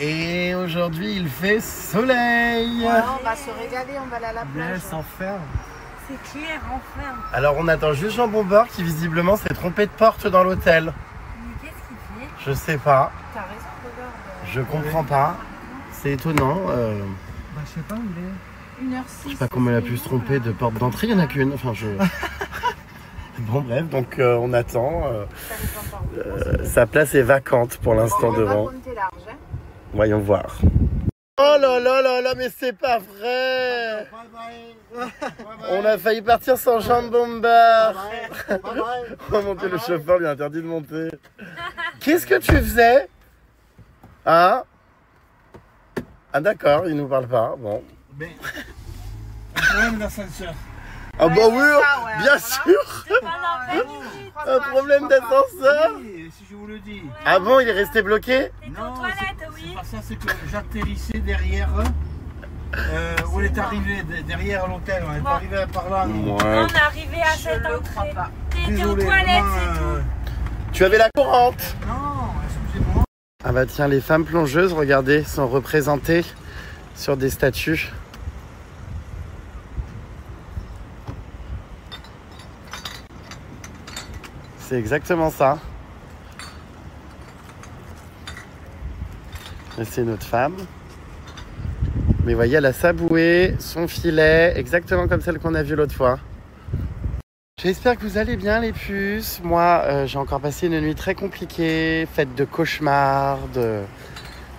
Et aujourd'hui, il fait soleil. Ouais, on va se régaler, on va aller à la plage. Sans faire. C'est clair, enfin. Alors, on attend juste Jean Bombeur qui visiblement s'est trompé de porte dans l'hôtel. Mais qu'est-ce qu'il fait? Je sais pas. T'as raison, regarde. Je comprends pas. C'est étonnant. Je sais pas où il est. 1h06. Je sais pas comment elle a pu se tromper de porte d'entrée. Il n'y en a qu'une. Enfin, je... Bon, bref, donc on attend. Sa place est vacante pour l'instant devant. Voyons voir. Oh là là là là, mais c'est pas vrai! On a failli partir sans Jean Bomber. Oh mon Dieu, le chauffeur lui a interdit de monter. Qu'est-ce que tu faisais? Hein? Ah d'accord, il nous parle pas. Bon. Mais un problème d'ascenseur. Ah bah oui, bien sûr. Un problème d'ascenseur. Oui, si je vous le dis. Ah bon, il est resté bloqué? Non, c'est pas ça, c'est que j'atterrissais derrière où elle est arrivée, derrière l'hôtel. On est pas arrivé par là. Ouais. On est arrivé à cette entrée. T'étais aux toilettes, c'est tout. Tu avais la courante? Non, excusez-moi. Ah bah tiens, les femmes plongeuses, regardez, sont représentées sur des statues. C'est exactement ça. Et c'est notre femme. Mais voyez, elle a sa bouée, son filet, exactement comme celle qu'on a vue l'autre fois. J'espère que vous allez bien les puces. Moi, j'ai encore passé une nuit très compliquée, faite de cauchemars,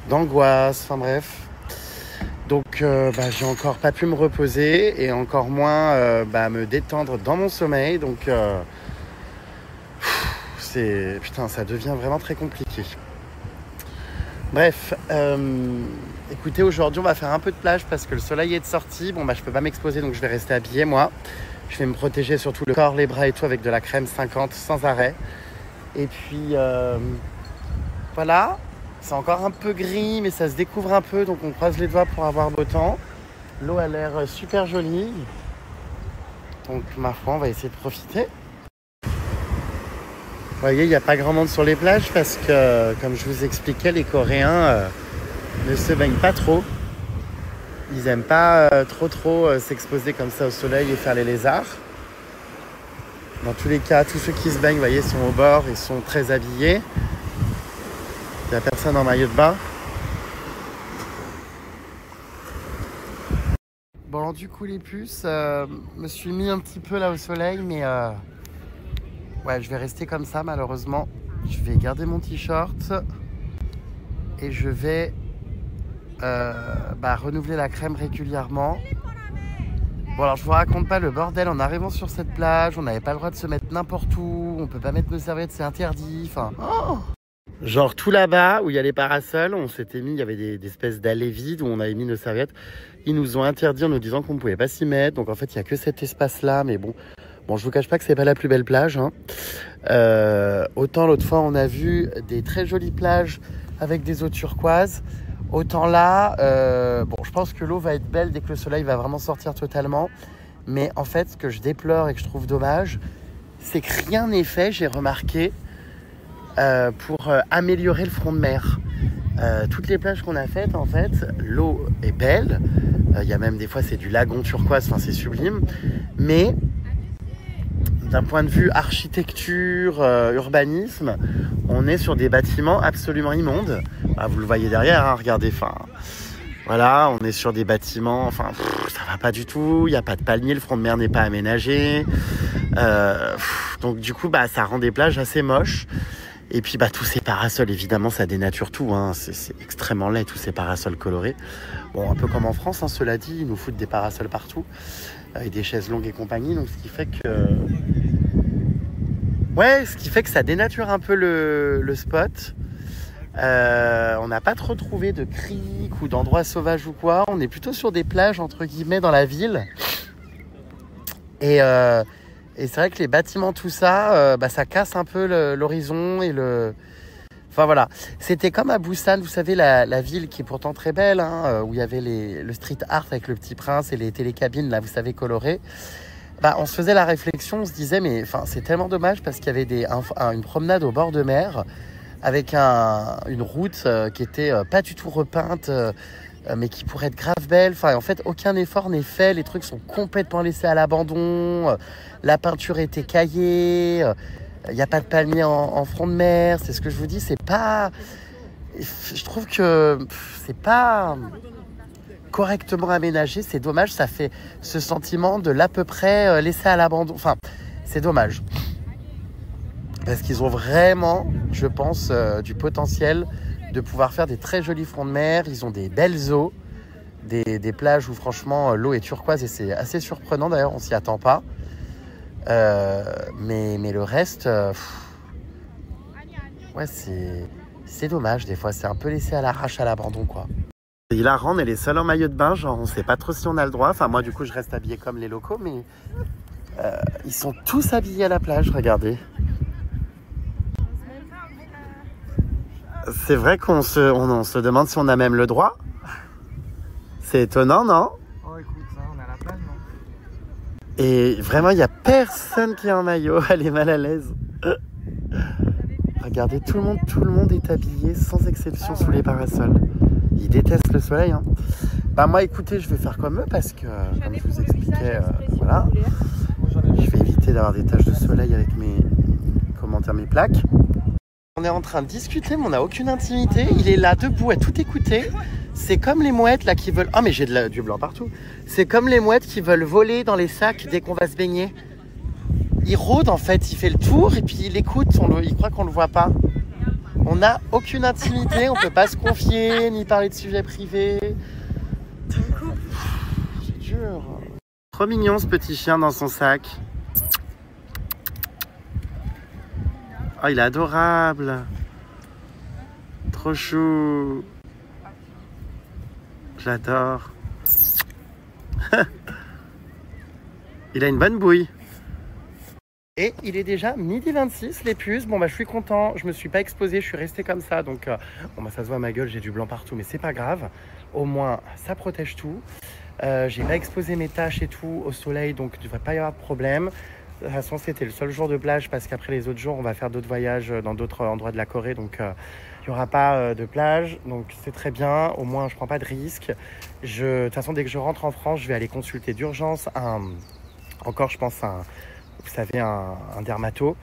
d'angoisse, enfin bref. Donc, j'ai encore pas pu me reposer et encore moins me détendre dans mon sommeil. Donc, putain, ça devient vraiment très compliqué. Bref, écoutez, aujourd'hui, on va faire un peu de plage parce que le soleil est de sortie. Bon, je peux pas m'exposer, donc je vais rester habillée, moi. Je vais me protéger surtout le corps, les bras et tout avec de la crème 50 sans arrêt. Et puis, voilà. C'est encore un peu gris, mais ça se découvre un peu. Donc, on croise les doigts pour avoir beau temps. L'eau a l'air super jolie. Donc, ma foi, on va essayer de profiter. Vous voyez, il n'y a pas grand monde sur les plages parce que, comme je vous expliquais, les Coréens ne se baignent pas trop. Ils n'aiment pas trop s'exposer comme ça au soleil et faire les lézards. Dans tous les cas, tous ceux qui se baignent, vous voyez, sont au bord et sont très habillés. Il n'y a personne en maillot de bain. Bon, alors, du coup, les puces, me suis mis un petit peu là au soleil, mais ouais, je vais rester comme ça, malheureusement. Je vais garder mon t-shirt et je vais renouveler la crème régulièrement. Bon, alors je vous raconte pas le bordel en arrivant sur cette plage. On n'avait pas le droit de se mettre n'importe où. On peut pas mettre nos serviettes, c'est interdit. Enfin, genre tout là-bas où il y a les parasols, on s'était mis, il y avait des espèces d'allées vides où on avait mis nos serviettes. Ils nous ont interdit en nous disant qu'on ne pouvait pas s'y mettre. Donc en fait, il n'y a que cet espace-là. Mais bon, je vous cache pas que c'est pas la plus belle plage. Hein. Autant l'autre fois, on a vu des très jolies plages avec des eaux turquoises. Autant là, je pense que l'eau va être belle dès que le soleil va vraiment sortir totalement. Mais en fait, ce que je déplore et que je trouve dommage, c'est que rien n'est fait, j'ai remarqué, pour améliorer le front de mer. Toutes les plages qu'on a faites, en fait, l'eau est belle. Il y a même des fois, c'est du lagon turquoise, enfin c'est sublime. Mais d'un point de vue architecture, urbanisme, on est sur des bâtiments absolument immondes. Vous le voyez derrière, hein, regardez. Voilà, on est sur des bâtiments, ça va pas du tout. Il n'y a pas de palmiers, le front de mer n'est pas aménagé. Donc du coup, ça rend des plages assez moches. Et puis tous ces parasols, évidemment, ça dénature tout. Hein. C'est extrêmement laid, tous ces parasols colorés. Bon, un peu comme en France, hein, cela dit, ils nous foutent des parasols partout. Et des chaises longues et compagnie. Donc ce qui fait que ça dénature un peu le spot. On n'a pas trop trouvé de criques ou d'endroits sauvages ou quoi. On est plutôt sur des plages, entre guillemets, dans la ville. Et c'est vrai que les bâtiments, tout ça, ça casse un peu l'horizon et le... Enfin voilà, c'était comme à Busan, vous savez, la ville qui est pourtant très belle, hein, où il y avait le street art avec le Petit Prince et les télécabines, là, vous savez, colorées. On se faisait la réflexion, on se disait, mais c'est tellement dommage parce qu'il y avait une promenade au bord de mer, avec une route qui était pas du tout repeinte, mais qui pourrait être grave belle. Enfin, en fait, aucun effort n'est fait. Les trucs sont complètement laissés à l'abandon. La peinture est écaillée. Il n'y a pas de palmier en front de mer. C'est ce que je vous dis. C'est pas... Je trouve que c'est pas correctement aménagé. C'est dommage. Ça fait ce sentiment de l'à peu près laissé à l'abandon. Enfin, c'est dommage. Parce qu'ils ont vraiment, je pense, du potentiel de pouvoir faire des très jolis fronts de mer. Ils ont des belles eaux, des plages où franchement l'eau est turquoise et c'est assez surprenant d'ailleurs, on s'y attend pas. Mais le reste, ouais, c'est dommage des fois, c'est un peu laissé à l'arrache, à l'abandon quoi. Et la rende, elle est seule en maillot de bain, genre on sait pas trop si on a le droit. Enfin moi du coup je reste habillé comme les locaux, mais ils sont tous habillés à la plage, regardez. C'est vrai qu'on se demande si on a même le droit. C'est étonnant, non? Oh écoute, ça, on est à la plage, non? Et vraiment, il n'y a personne qui est en maillot. Elle est mal à l'aise. Regardez, tout le monde est habillé sans exception sous les parasols. Ils détestent le soleil. Hein. Bah moi, écoutez, je vais faire comme eux parce que, comme je vous expliquais, voilà, je vais éviter d'avoir des taches de soleil avec mes plaques. On est en train de discuter, mais on n'a aucune intimité. Il est là, debout, à tout écouter. C'est comme les mouettes là qui veulent... Ah mais j'ai du blanc partout. C'est comme les mouettes qui veulent voler dans les sacs dès qu'on va se baigner. Il rôde en fait, il fait le tour et puis il écoute, il croit qu'on le voit pas. On n'a aucune intimité, on peut pas se confier, ni parler de sujets privés. C'est dur. Trop mignon ce petit chien dans son sac. Oh, il est adorable. Trop chou. J'adore. Il a une bonne bouille. Et il est déjà 12h26, les puces. Bon, bah, je suis content. Je me suis pas exposé. Je suis resté comme ça. Donc, bon, bah, ça se voit à ma gueule. J'ai du blanc partout. Mais c'est pas grave. Au moins, ça protège tout. J'ai pas exposé mes taches et tout au soleil. Donc, il ne devrait pas y avoir de problème. De toute façon, c'était le seul jour de plage parce qu'après les autres jours, on va faire d'autres voyages dans d'autres endroits de la Corée. Donc, il n'y aura pas de plage. Donc, c'est très bien. Au moins, je ne prends pas de risque. De toute façon, dès que je rentre en France, je vais aller consulter d'urgence encore, je pense, vous savez, un dermato.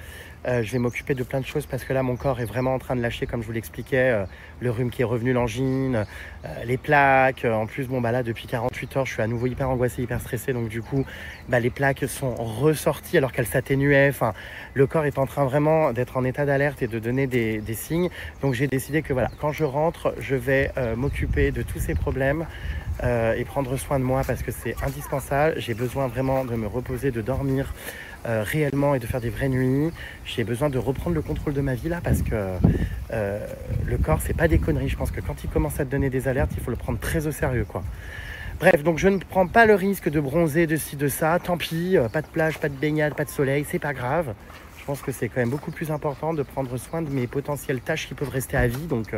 Je vais m'occuper de plein de choses parce que là, mon corps est vraiment en train de lâcher, comme je vous l'expliquais. Le rhume qui est revenu, l'angine, les plaques. En plus, bon, bah là, depuis 48 heures, je suis à nouveau hyper angoissé, hyper stressé. Donc, du coup, bah, les plaques sont ressorties alors qu'elles s'atténuaient. Enfin, le corps est en train vraiment d'être en état d'alerte et de donner des signes. Donc, j'ai décidé que voilà, quand je rentre, je vais m'occuper de tous ces problèmes. Et prendre soin de moi parce que c'est indispensable. J'ai besoin vraiment de me reposer, de dormir réellement et de faire des vraies nuits. J'ai besoin de reprendre le contrôle de ma vie là parce que le corps, c'est pas des conneries. Je pense que quand il commence à te donner des alertes, il faut le prendre très au sérieux, quoi. Bref, donc je ne prends pas le risque de bronzer de ci, de ça. Tant pis, pas de plage, pas de baignade, pas de soleil, c'est pas grave. Je pense que c'est quand même beaucoup plus important de prendre soin de mes potentielles tâches qui peuvent rester à vie. Donc,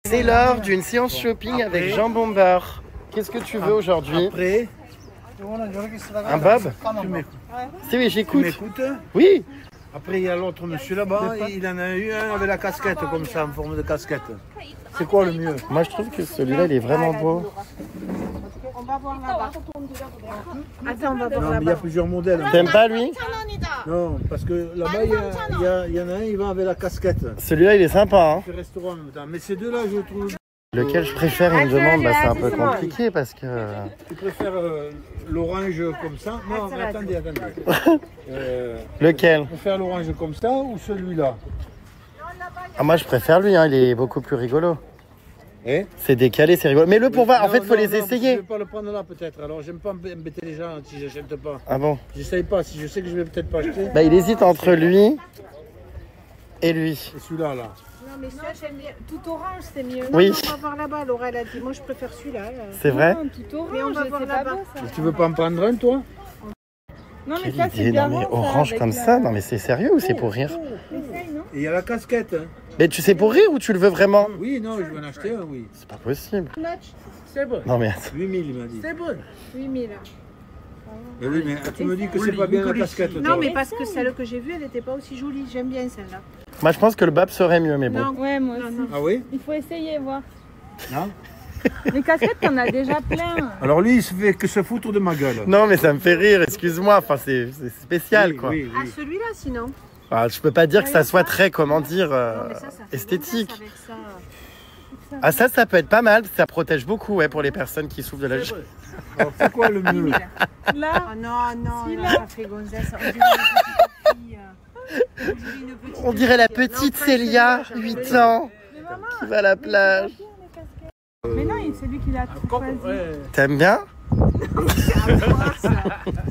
c'est l'heure d'une séance shopping avec Jean Bomber. Qu'est-ce que tu veux aujourd'hui? Après, un bob? tu m'écoutes. Si, oui, j'écoute. Tu m'écoutes? Oui. Après, il y a l'autre monsieur là-bas, il en a eu un avec la casquette, comme ça, en forme de casquette. C'est quoi le mieux? Moi, je trouve que celui-là, il est vraiment beau. On va voir là-bas. Attends, on va voir Non, mais il y a là-bas. plusieurs modèles. T'aimes pas, lui? Non, parce que là-bas, il y en a un, il va avec la casquette. Celui-là, il est sympa, hein. C'est restaurant en même temps. Mais ces deux-là, je trouve... Lequel je préfère, il me demande, bah, c'est un peu compliqué parce que... Tu préfères l'orange comme ça? Non, mais attendez. Lequel? Tu préfères l'orange comme ça ou celui-là? Ah, moi, je préfère lui, hein, il est beaucoup plus rigolo. Eh? C'est décalé, c'est rigolo. Mais le pour voir, en fait, il faut les essayer. Je vais pas le prendre là, peut-être. Alors, j'aime pas embêter les gens si j'achète pas. Ah bon? J'essaye pas, si je sais que je vais peut-être pas acheter. Bah, il hésite entre lui et lui. Et celui-là, là. Non, mais ça, j'aime bien. Tout orange, c'est mieux. Oui. Non, on va voir là-bas, Laura, elle a dit. Moi, je préfère celui-là. C'est vrai? Tout orange, mais on va voir là-bas. Tu veux pas en prendre un, toi? Non, mais Quelle ça, c'est idée, bien non mais bon, orange avec comme la- ça? Non mais c'est sérieux ou c'est pour rire? Essaye, non? Et il y a la casquette. Hein. Mais tu sais pour rire ou tu le veux vraiment? Oui, non, je vais en acheter un, oui. C'est pas possible. C'est bon. Non mais attends. 8000, il m'a dit. C'est bon. 8000. Mais oui, mais tu me dis que c'est pas bien la casquette. Non, mais parce que celle que j'ai vue, elle n'était pas aussi jolie. J'aime bien celle-là. Moi, je pense que le bob serait mieux, mais bon. Non, ouais, moi aussi. Ah oui? Il faut essayer, voir. Non? Les casquettes, t'en as déjà plein. Alors lui, il se fait que se foutre de ma gueule. Non, mais ça me fait rire, excuse-moi. Enfin, c'est spécial, Oui, quoi. oui, Ah, oui. celui-là, sinon. Ah, je peux pas dire que ça soit très, comment dire, Non, mais ça fait esthétique. gonzesse avec ça. Ah, ça peut être pas mal. Ça protège beaucoup, ouais, pour les personnes qui souffrent de la... Alors c'est quoi le mieux? Là, Ah non, non, Si, là, là. ça fait gonzesse. On dirait une petite fille. On dirait la petite Célia, 8 ans, mais maman, qui va à la plage. mais non, c'est lui qui l'a tout choisi. T'aimes bien? C'est à boire, ça.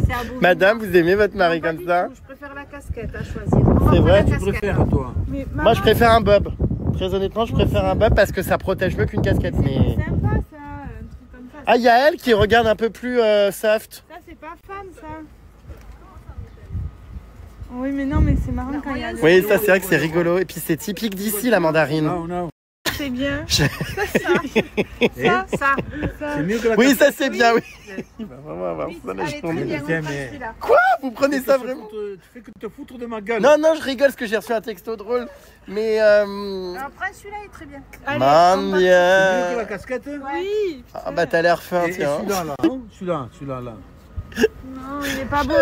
C'est à boire. Madame, vous aimez votre mari Non, pas comme du ça? tout. Je préfère la casquette à choisir. On va C'est prendre vrai, la Tu casquette. préfères toi? Mais maman, Moi, je préfère un bob. Très honnêtement, je préfère un bob parce que ça protège mieux qu'une casquette. c'est Mais... sympa ça, un truc comme ça. Ah, il y a elle qui regarde un peu plus soft. Ça, c'est pas femme, ça. Oui, mais non, mais c'est marrant quand il y a le... Oui, ça, c'est vrai que c'est rigolo. Et puis, c'est typique d'ici, la mandarine. Non, non. C'est bien. Eh, Ça. c'est mieux que la Oui, casquette. ça, c'est bien, oui. Il va vraiment avoir ça, la Allez, très journée. bien, on Tiens, prend mais- celui-là. Vous prenez ça Tu vraiment? Tu fais que te foutre de ma gueule. Non, non, je rigole parce que j'ai reçu un texto drôle. Mais... Alors, prends celui-là, il est très bien. Man, C'est mieux que yeah. la casquette? Oui. Ah bah t'as l'air fin, Et tiens. celui-là, là, hein? Celui-là, là. Non, il est pas beau.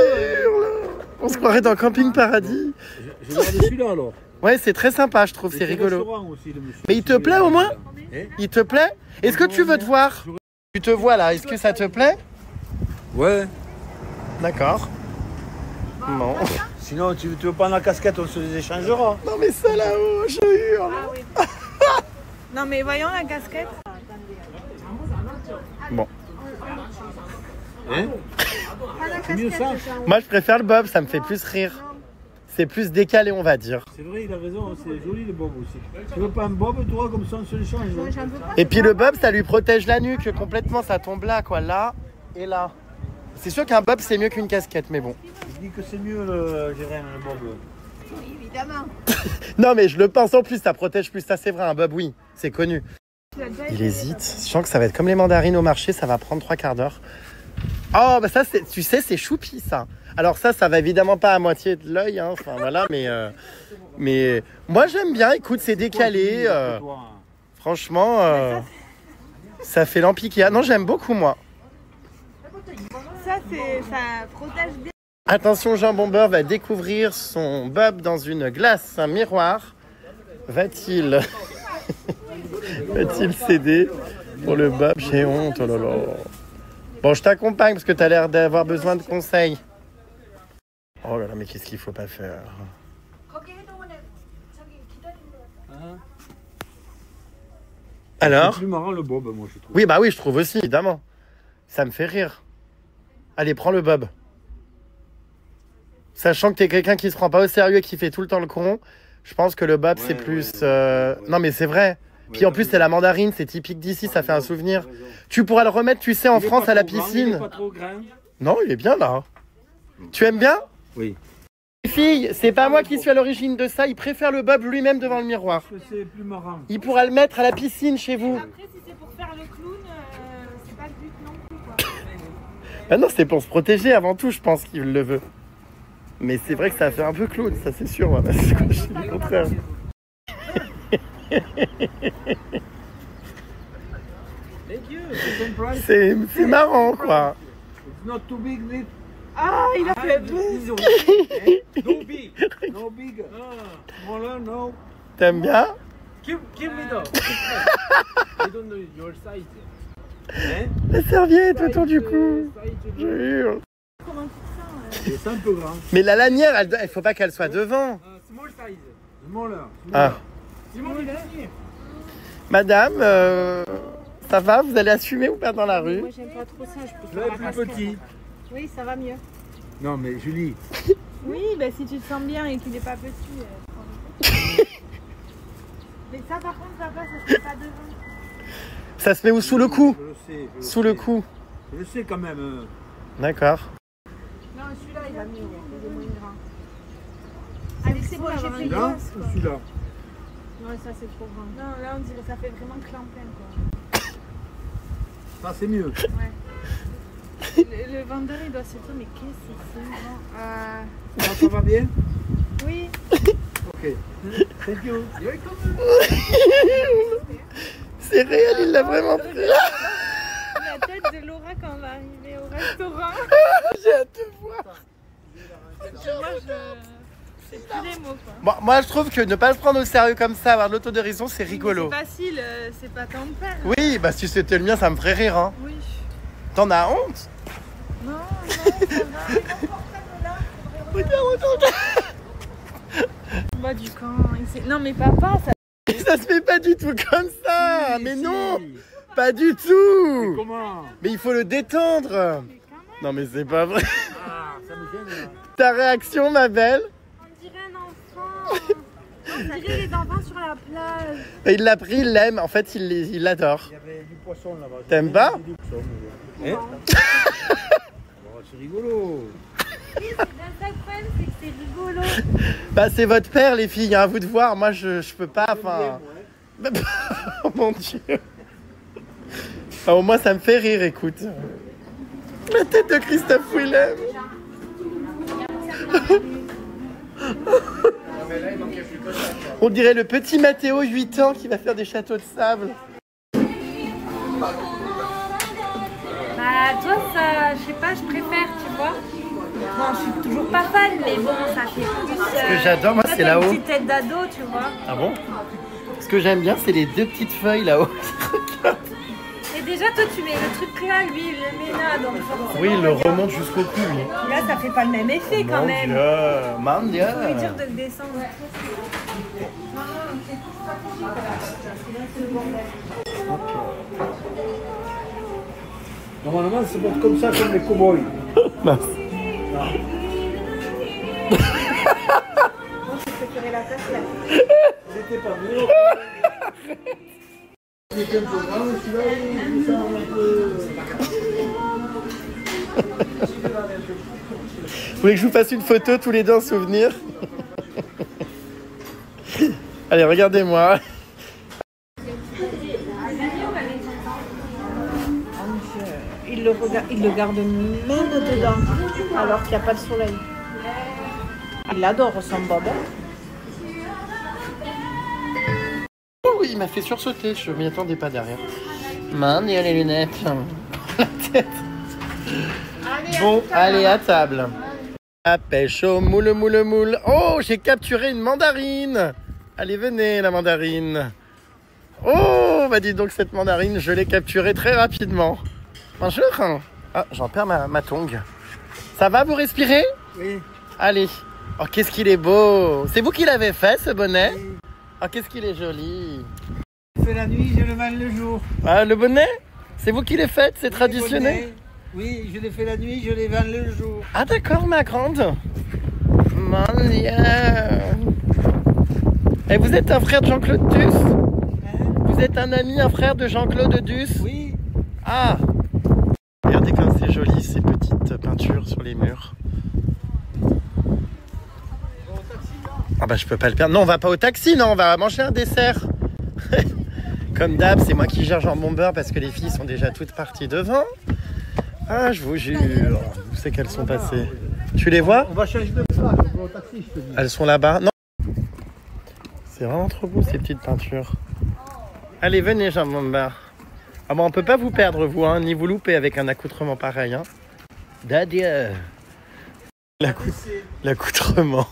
On se croirait dans Camping Paradis. Je vais regarder celui-là, alors. Ouais, c'est très sympa, je trouve, Et c'est au rigolo. restaurant aussi, le monsieur. Mais il te plaît, au moins? Eh? Il te plaît? Est-ce que tu veux te voir? Tu te vois là, est-ce que ça te plaît? Ouais. D'accord. Bon. Sinon, tu veux prendre la casquette, on se les échangera. Non mais ça là-haut, je hurle. Non, mais voyons la casquette. Bon. Hein? Prends la C'est mieux casquette, ça. Jean. Moi je préfère le bob, ça me fait plus rire. C'est plus décalé, on va dire. C'est vrai, il a raison, c'est joli le bob aussi. Tu veux pas un bob, toi, comme ça on se l'échange? Moi, j'en veux pas. Et puis le bob, ça lui protège la nuque complètement, ça tombe là, quoi, là et là. C'est sûr qu'un bob c'est mieux qu'une casquette, mais bon. Je dis que c'est mieux, le Jérém, le bob. Oui, évidemment. Non mais je le pense en plus, ça protège plus, ça c'est vrai, un bob oui, c'est connu. Il hésite, je sens que ça va être comme les mandarines au marché, ça va prendre 3 quarts d'heure. Oh bah ça, tu sais, c'est choupi ça. Alors ça va évidemment pas à moitié de l'œil, hein. Enfin voilà, mais moi j'aime bien, écoute, c'est décalé. Franchement, ça fait l'empiquia. Non, j'aime beaucoup moi. Ça, ça protège bien. Attention, Jean Bombeur va découvrir son bob dans une glace, un miroir. Va-t-il céder pour le bob? J'ai honte, oh là là. Bon, je t'accompagne parce que tu as l'air d'avoir besoin de conseils. Oh là là, mais qu'est-ce qu'il faut pas faire? Alors? C'est plus marrant le bob, moi je trouve. Oui, bah oui, je trouve aussi, évidemment. Ça me fait rire. Allez, prends le bob. Sachant que t'es quelqu'un qui se prend pas au sérieux et qui fait tout le temps le con, je pense que le bob, Ouais, c'est plus... ouais. Non, mais c'est vrai. Puis en plus, c'est la mandarine, c'est typique d'ici, ça fait un souvenir. Tu pourras le remettre, tu sais, en France à la Il est piscine. pas trop grand. Non, il est bien là. Tu aimes bien? Oui. Les filles, c'est pas moi qui suis à l'origine de ça, il préfère le bob lui-même devant le miroir. Parce que c'est plus marrant. Il pourra le mettre à la piscine chez vous. Après, si c'est pour faire le clown, c'est pas le but non plus, quoi. Ah non, c'est pour se protéger avant tout, je pense qu'il le veut. Mais c'est vrai que ça fait un peu clown, ça c'est sûr. Moi, parce que je dis le contraire. C'est marrant, quoi. It's not too big, Nick. Ah, il a fait No big. No big. Smaller, no. T'aimes bien? Give me the. I don't know your size. Hein? La serviette autour du cou. Je hurle. comment tu te sens C'est un peu grand. Mais la lanière, il faut pas qu'elle soit devant. Small size. Smaller. Ah. Simon, il est ici. Madame, ça va? Vous allez assumer ou pas dans la rue? Moi, j'aime pas trop ça. Je Là, préfère est la plus casquette. petit. Oui, ça va mieux. Non, mais Julie, Oui, bah si tu te sens bien et qu'il est pas petit. prends le petit. Mais ça, par contre, papa, ça se met pas devant. Ça se met où? Sous le cou? je le sais. je Sous le sais. cou. Je le sais quand même. D'accord. Non, celui-là, il va mieux. Il est moins grand. Allez, c'est bon, j'ai fait Celui-là glace, ou quoi. celui-là? Non, ça, c'est trop grand. Non, là, on dirait ça fait vraiment clampin, quoi. Ça, c'est mieux. Le vendeur, il doit se dire, mais qu'est-ce que c'est grand Ça va bien? Oui. Ok. Ok. Thank you. C'est réel, il l'a vraiment pris. La tête de Laura quand on va arriver au restaurant. J'ai hâte de voir. Moi, je sais plus les mots, quoi. Bon, moi, je trouve que ne pas le prendre au sérieux comme ça, avoir de l'autodérision, c'est rigolo. C'est facile, c'est pas tant de peine. Oui, bah si c'était le mien, ça me ferait rire. Hein. Oui. T'en as honte? Non, ça va. Regarde. Bah, du camp. Non, mais papa, ça. Ça se fait pas du tout comme ça. Mais Si. non, pas du tout. Comment? Mais il faut le détendre. Non, mais c'est pas vrai. Ah, ça me gêne là. Ta réaction, ma belle? On dirait un enfant. On dirait les enfants sur la plage. Il l'a pris, il l'aime. En fait, il l'adore. Il y avait du poisson là-bas. T'aimes pas? Hein? C'est rigolo. Oui, c'est bien ça le problème, c'est que c'est rigolo. Bah, c'est votre père, les filles. Hein, à vous de voir. Moi, je peux pas. Enfin. Oh mon Dieu. Enfin, au moins, ça me fait rire. Écoute. La tête de Christophe Willem. On dirait le petit Mathéo, 8 ans, qui va faire des châteaux de sable. Bah, toi, ça, je sais pas, je préfère, tu vois. Bon, je suis toujours pas fan, mais bon, ça fait plus. Ce que j'adore, moi, c'est là-haut. Une petite tête d'ado, tu vois. Ah bon? Ce que j'aime bien, c'est les deux petites feuilles là-haut. Et déjà, toi, tu mets le truc là, lui, il le met là, donc forcément. Oui, il le regarde. remonte jusqu'au cul, lui. Là, ça fait pas le même effet quand même. Mon Dieu. Faut lui dire de le descendre. Normalement, ça porte comme ça, comme les cow-boys. Mince. C'était pas mieux. C'était un peu grand, celui-là, il sent un peu. Vous voulez que je vous fasse une photo tous les deux en souvenir? Allez, regardez-moi. Il le garde même dedans, alors qu'il n'y a pas de soleil. Il adore son Bob. Oh oui, il m'a fait sursauter, je m'y attendais pas derrière. Man, il y a les lunettes. La tête. Bon, allez, à table. À pêche au moule, moule, moule. Oh, j'ai capturé une mandarine. Allez, venez, la mandarine. Oh, bah dis donc, cette mandarine, je l'ai capturée très rapidement. Bonjour. Ah, j'en perds ma tongue. Ça va, vous respirez? Oui. Allez. Oh, qu'est-ce qu'il est beau. C'est vous qui l'avez fait, ce bonnet? Oui. Oh, qu'est-ce qu'il est joli. Je fais la nuit, je le vends le jour. Ah, le bonnet? C'est vous qui les faites? C'est traditionnel? Les bonnets, oui, je les fais la nuit, je les vends le jour. Ah d'accord, ma grande. Mon Dieu. Et vous êtes un frère de Jean-Claude Duss? Hein? Vous êtes un ami, un frère de Jean-Claude Duss? Oui. Ah. Regardez comme c'est joli, ces petites peintures sur les murs. Ah bah je peux pas le perdre. Non, on va pas au taxi, non, on va manger un dessert. Comme d'hab, c'est moi qui gère Jambon Beurre parce que les filles sont déjà toutes parties devant. Ah, je vous jure. Où c'est qu'elles sont passées? Tu les vois? On va changer de place, on va au taxi, je te dis. Elles sont là-bas. Non. C'est vraiment trop beau ces petites peintures. Allez, venez, Jambon Beurre. Ah bon, on peut pas vous perdre, vous, hein, ni vous louper avec un accoutrement pareil. Hein. D'adieu. L'accoutrement.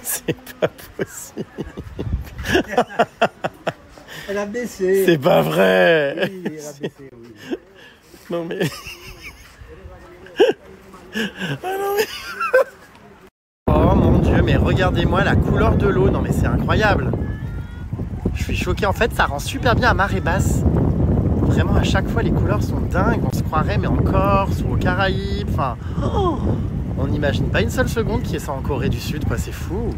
C'est pas possible. Elle a baissé. C'est pas vrai. Oui, elle a baissé, oui. Non mais... Ah non mais... Oh mon Dieu, mais regardez-moi la couleur de l'eau. Non mais c'est incroyable. Je suis choqué. En fait, ça rend super bien à marée basse. Vraiment, à chaque fois, les couleurs sont dingues. On se croirait, mais en Corse ou aux Caraïbes. Enfin, oh, on n'imagine pas une seule seconde qu'il y ait ça en Corée du Sud, quoi. C'est fou.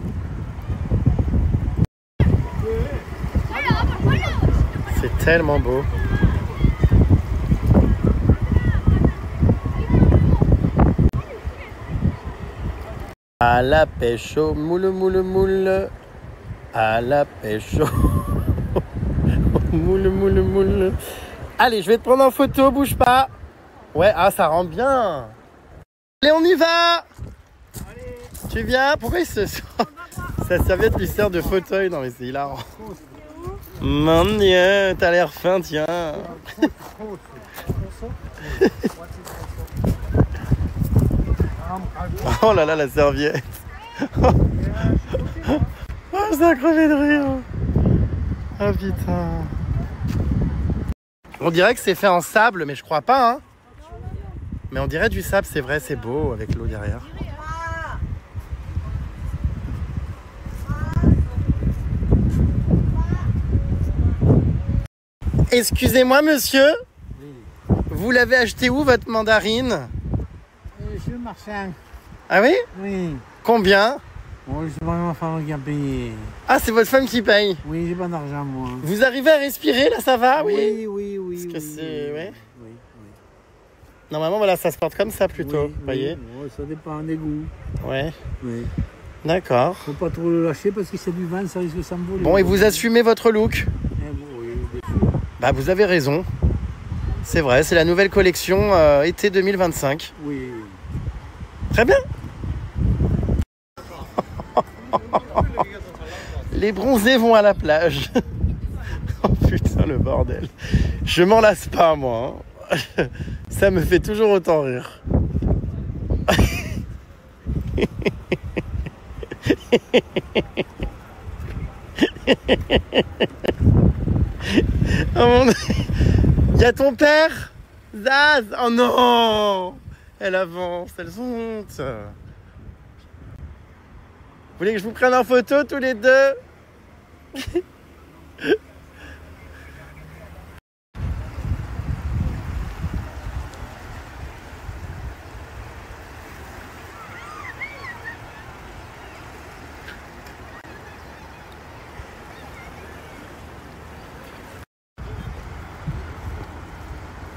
C'est tellement beau. À la pêche au moule, moule, moule. À la pêche au moule, moule, moule. Allez, je vais te prendre en photo, bouge pas. Ouais, ah, ça rend bien. Allez, on y va. Allez. Tu viens? Pourquoi il se sent... Sa serviette lui sert de fauteuil. Non mais c'est hilarant. Mon Dieu, t'as l'air fin, tiens. Oh là là, la serviette. Oh, ça a crevé de rire. Oh putain. On dirait que c'est fait en sable, mais je crois pas, hein. Mais on dirait du sable, c'est vrai, c'est beau avec l'eau derrière. Excusez-moi, monsieur. Oui. Vous l'avez acheté où, votre mandarine? Chez le marchand. Ah oui? Oui. Combien? Bon, c'est vraiment ma femme qui a payé. Ah, c'est votre femme qui paye? Oui, j'ai pas d'argent, moi. Vous arrivez à respirer, là, ça va? Oui. Oui. Parce que oui, c'est... Ouais. Oui. Normalement, voilà, ça se porte comme ça, plutôt. Oui, vous voyez? Oui, ça dépend des goûts. Ouais. Oui. D'accord. Faut pas trop le lâcher parce que c'est du vent, ça risque de s'envoler. Bon, et vous assumez votre look? Eh bon, oui, bien sûr. Bah, vous avez raison. C'est vrai, c'est la nouvelle collection été 2025. Oui. Très bien. Les bronzés vont à la plage. Oh putain, le bordel. Je m'en lasse pas, moi. Hein. Ça me fait toujours autant rire. Oh mon Dieu. Il y a ton père, Zaz. Oh non. Elle avance, elles ont honte. Vous voulez que je vous prenne en photo tous les deux?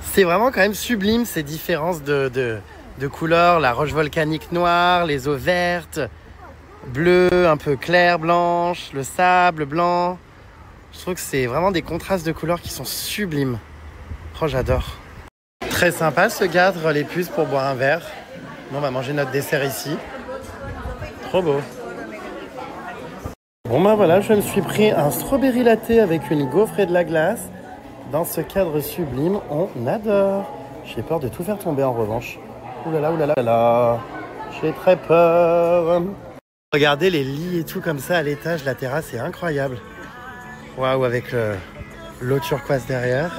C'est vraiment quand même sublime ces différences de couleurs. La roche volcanique noire, les eaux vertes, bleues, un peu claires, blanches, le sable blanc. Je trouve que c'est vraiment des contrastes de couleurs qui sont sublimes. Oh, j'adore. Très sympa ce cadre, les puces pour boire un verre. Nous, on va manger notre dessert ici. Trop beau. Bon ben voilà, je me suis pris un strawberry latte avec une gaufre et de la glace. Dans ce cadre sublime, on adore. J'ai peur de tout faire tomber en revanche. Oulala, oulala, oulala. J'ai très peur. Regardez les lits et tout comme ça à l'étage, la terrasse est incroyable. Waouh, avec l'eau turquoise derrière.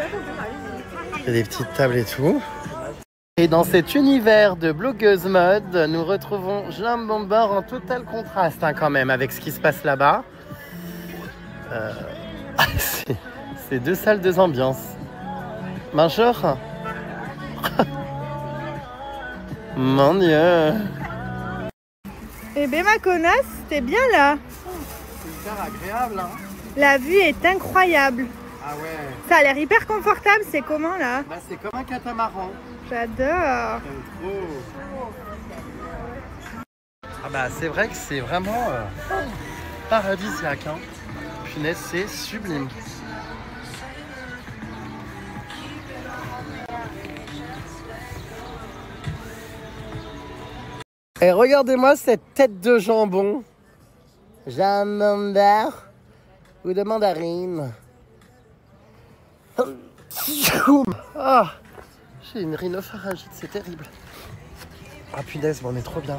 Il y a des petites tables et tout. Et dans cet univers de blogueuse mode, nous retrouvons Jean Bombard en total contraste hein, quand même avec ce qui se passe là-bas. C'est deux salles, deux ambiances. Bonjour. Mon Dieu. Eh ben ma connasse, t'es bien là. C'est hyper agréable hein. La vue est incroyable. Ah ouais. Ça a l'air hyper confortable, c'est comment là? Bah, c'est comme un catamaran. J'adore. Ah bah c'est vrai que c'est vraiment paradisiaque hein. Punaise, c'est sublime. Et regardez-moi cette tête de jambon. Jambon ou de mandarine. Ah, j'ai une rhinopharyngite, c'est terrible. Ah punaise, bon, on est trop bien.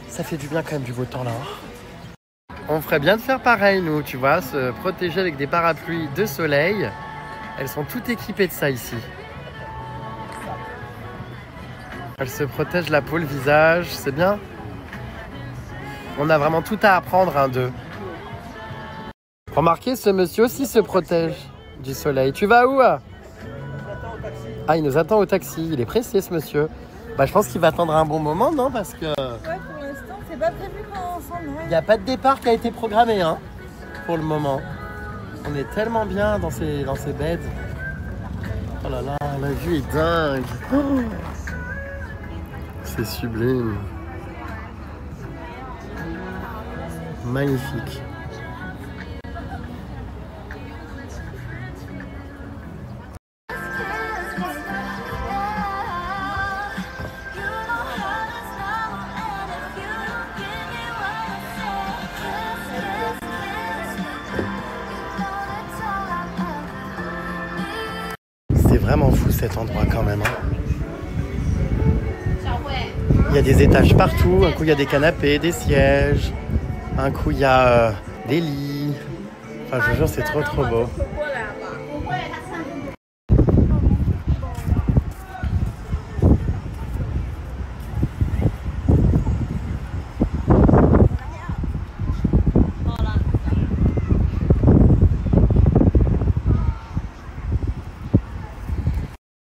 Ça fait du bien quand même du beau temps là. On ferait bien de faire pareil nous, tu vois, se protéger avec des parapluies de soleil. Elles sont toutes équipées de ça ici. Elles se protègent la peau, le visage, c'est bien. On a vraiment tout à apprendre hein, d'eux. Remarquez, ce monsieur aussi se protège du soleil. Tu vas où? Ah, il nous attend au taxi. Il est pressé ce monsieur. Bah, je pense qu'il va attendre un bon moment, non? Parce que... Ouais, pour l'instant, c'est pas prévu qu'on s'en aille. Il n'y a pas de départ qui a été programmé, hein, pour le moment. On est tellement bien dans ces beds. Oh là là, la vue est dingue. Oh, c'est sublime. Magnifique. vraiment fou cet endroit quand même. Hein. Il y a des étages partout. Un coup, il y a des canapés, des sièges. Un coup, il y a des lits. Enfin, je vous jure, c'est trop trop beau.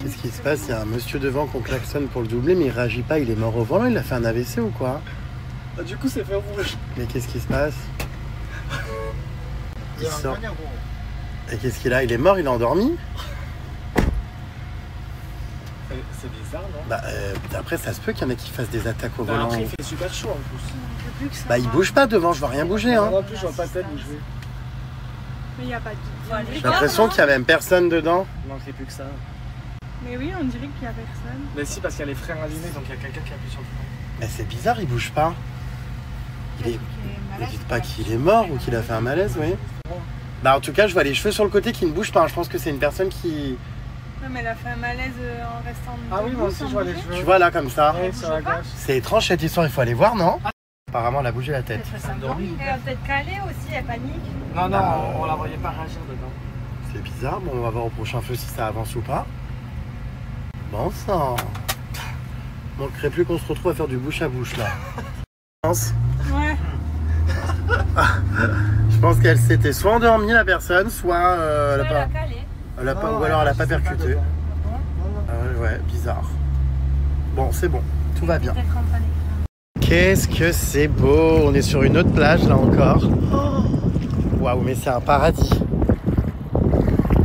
Qu'est-ce qui se passe? Il y a un monsieur devant qu'on klaxonne pour le doubler, mais il réagit pas. Il est mort au volant. Il a fait un AVC ou quoi? Ah, du coup, c'est fait rouge. Mais qu'est-ce qui se passe? Il sort. Et qu'est-ce qu'il a? Il est mort, il est endormi? C'est bizarre, non? Bah, après, ça se peut qu'il y en ait qui fassent des attaques au volant. Après, il fait super chaud en plus. Bah, il bouge pas devant, je vois rien bouger. Hein. Non, en plus, je vois pas tête bouger. Mais il n'y a pas de... J'ai l'impression qu'il y a même personne dedans. Il manquerait plus que ça. Mais oui, on dirait qu'il n'y a personne. Mais si, parce qu'il y a les freins allumés, donc il y a quelqu'un qui appuie sur le frein. Mais c'est bizarre, il bouge pas. Ne dites pas qu'il est mort ou qu'il a fait un malaise, oui. Bah, en tout cas, je vois les cheveux sur le côté qui ne bougent pas. Je pense que c'est une personne qui... Non, mais elle a fait un malaise en restant... Ah oui, moi aussi, je vois les cheveux. Tu vois là, comme ça. Oui, sur la gauche. C'est étrange cette histoire, il faut aller voir, non? Apparemment, elle a bougé la tête. Elle a peut-être calé aussi, elle panique. Non, non, on la voyait pas réagir dedans. C'est bizarre, bon, on va voir au prochain feu si ça avance ou pas. Bon sang. Manquerait plus qu'on se retrouve à faire du bouche à bouche là. Ouais. Je pense qu'elle s'était soit endormie la personne, soit elle a pas... calé. Elle a pas... ou alors elle a pas percuté. Ouais, bizarre. Bon, c'est bon, tout va bien. Qu'est-ce que c'est beau! On est sur une autre plage là encore. Waouh, mais c'est un paradis.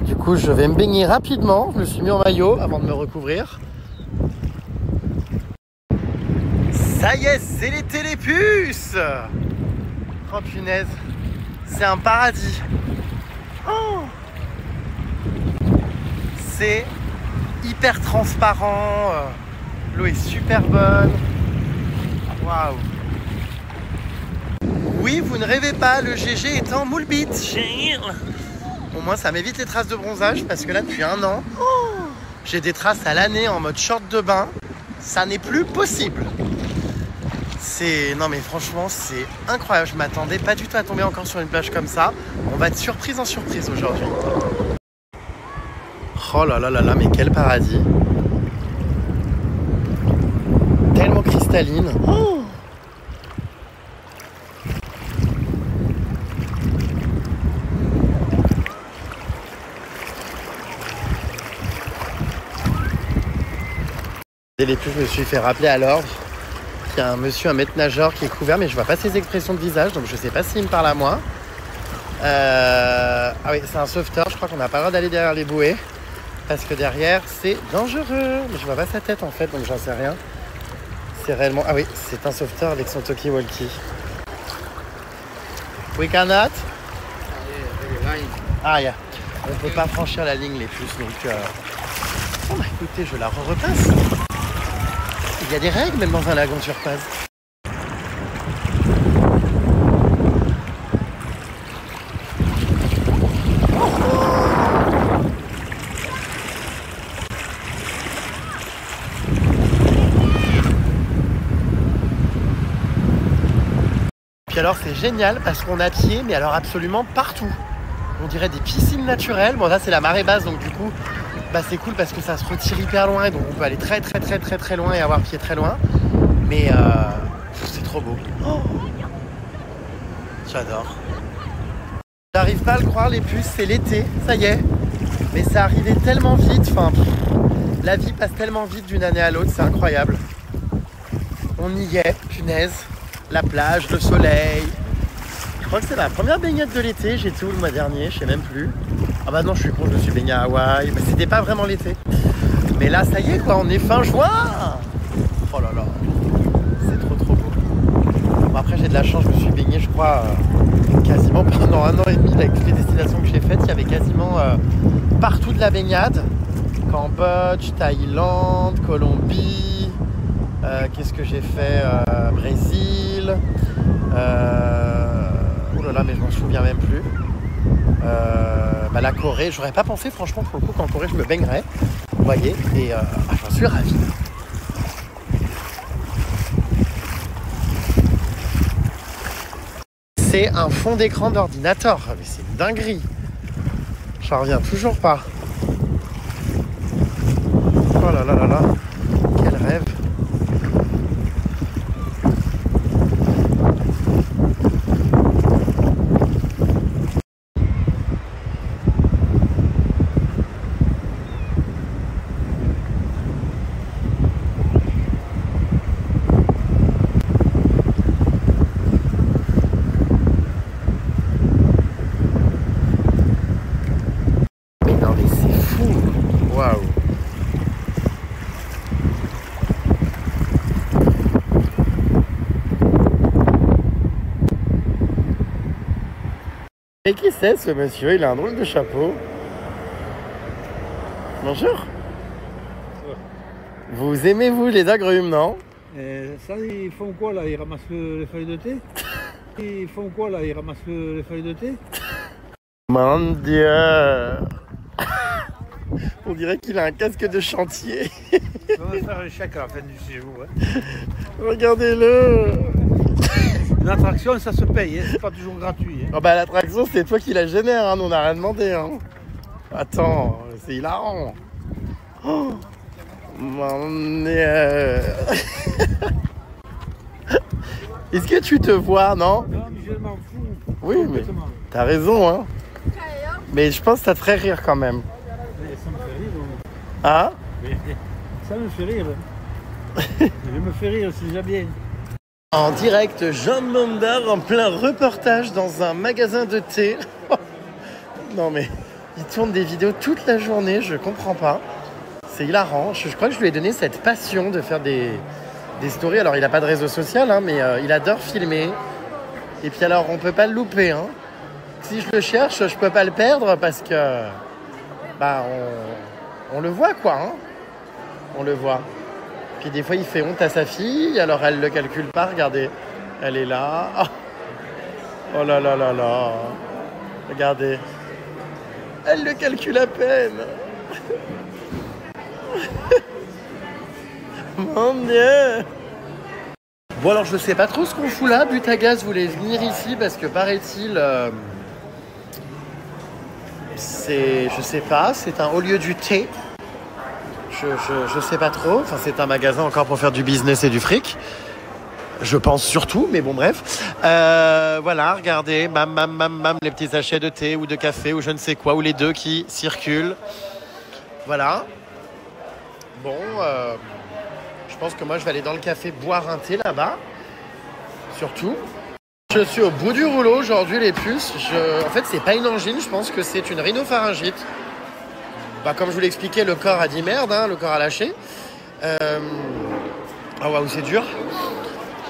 Du coup, je vais me baigner rapidement. Je me suis mis en maillot avant de me recouvrir. Ça y est, c'est les télépuces! Oh punaise, c'est un paradis. Oh, c'est hyper transparent. L'eau est super bonne. Waouh. Oui, vous ne rêvez pas, le GG est en moule beach. Au moins, ça m'évite les traces de bronzage parce que là, depuis un an, j'ai des traces à l'année en mode short de bain. Ça n'est plus possible. Non mais franchement, c'est incroyable. Je m'attendais pas du tout à tomber encore sur une plage comme ça. On va être surprise en surprise aujourd'hui. Oh là là là là, mais quel paradis. Tellement cristalline. Oh, dès les plus, je me suis fait rappeler à l'ordre qu'il y a un monsieur, un maître nageur qui est couvert, mais je vois pas ses expressions de visage, donc je sais pas s'il me parle à moi. Ah oui, c'est un sauveteur, je crois qu'on n'a pas le droit d'aller derrière les bouées, parce que derrière, c'est dangereux. Mais je vois pas sa tête en fait, donc j'en sais rien. C'est réellement... Ah oui, c'est un sauveteur avec son talkie-walkie. We cannot? Ah, yeah. On peut pas franchir la ligne les puces, donc... Bon bah écoutez, je la repasse. Il y a des règles même dans un lagon turquoise. Puis alors c'est génial parce qu'on a pied, mais alors absolument partout. On dirait des piscines naturelles. Bon là c'est la marée basse, donc du coup bah, c'est cool parce que ça se retire hyper loin, et donc on peut aller très très très très très loin et avoir pied très loin. Mais c'est trop beau. Oh, j'adore. J'arrive pas à le croire, les puces, c'est l'été, ça y est. Mais ça arrivait tellement vite, enfin, la vie passe tellement vite d'une année à l'autre, c'est incroyable. On y est, punaise. La plage, le soleil. Je crois que c'est la première baignade de l'été. J'étais où le mois dernier? Je sais même plus. Ah bah non, je suis con, je me suis baigné à Hawaï. Mais c'était pas vraiment l'été. Mais là, ça y est, quoi, on est fin juin. Oh là là, c'est trop trop beau. Bon, après, j'ai de la chance, je me suis baigné, je crois, quasiment pendant 1 an et demi. Avec toutes les destinations que j'ai faites, il y avait quasiment partout de la baignade. Cambodge, Thaïlande, Colombie. Qu'est-ce que j'ai fait? Brésil. Oh là là, mais je m'en souviens même plus. la Corée. J'aurais pas pensé franchement pour le coup qu'en Corée je me baignerais. Vous voyez, et j'en suis ravi. C'est un fond d'écran d'ordinateur. Mais c'est une dinguerie. J'en reviens toujours pas. Oh là là là là. Quel rêve. Et qui c'est ce monsieur? Il a un drôle de chapeau. Bonjour. Vous aimez vous les agrumes, non? Ça, ils font quoi là? Ils ramassent les feuilles de thé? Ils font quoi là? Ils ramassent les feuilles de thé? Mon Dieu. On dirait qu'il a un casque de chantier. On va faire un chèque à la fin du séjour. Hein. Regardez-le. Une attraction, ça se paye, hein. C'est pas toujours gratuit. Hein. Oh bah l'attraction, c'est toi qui la génère, hein. Nous on n'a rien demandé. Hein. Attends, c'est hilarant. Oh, mon Dieu. Est-ce que tu te vois, non? Non, mais je m'en fous. Oui, mais t'as raison, hein. Mais je pense que ça te ferait rire quand même. Mais ça me fait rire. Hein? Mais ça me fait rire. Je me fais rire, c'est déjà bien. En direct, Jean Mondard en plein reportage dans un magasin de thé. Non mais, il tourne des vidéos toute la journée, je comprends pas. C'est hilarant. Je crois que je lui ai donné cette passion de faire des stories. Alors il n'a pas de réseau social, hein, mais il adore filmer. Et puis alors, on peut pas le louper. Hein. Si je le cherche, je peux pas le perdre parce que... Bah, on le voit quoi. Hein. On le voit. Puis des fois, il fait honte à sa fille, alors elle le calcule pas, regardez. Elle est là. Oh, oh là là là là. Regardez. Elle le calcule à peine. Mon Dieu. Bon alors, je sais pas trop ce qu'on fout là. Butagaz voulait venir ici parce que paraît-il... je sais pas, c'est un haut lieu du thé. Je sais pas trop, enfin c'est un magasin encore pour faire du business et du fric. Je pense surtout, mais bon bref. Voilà, regardez, bam, les petits sachets de thé ou de café ou je ne sais quoi, ou les deux qui circulent. Voilà. Bon, je pense que moi je vais aller dans le café boire un thé là-bas. Surtout. Je suis au bout du rouleau aujourd'hui les puces. En fait c'est pas une angine, je pense que c'est une rhinopharyngite. Bah, comme je vous l'expliquais, le corps a dit merde, hein, le corps a lâché. Oh waouh, c'est dur.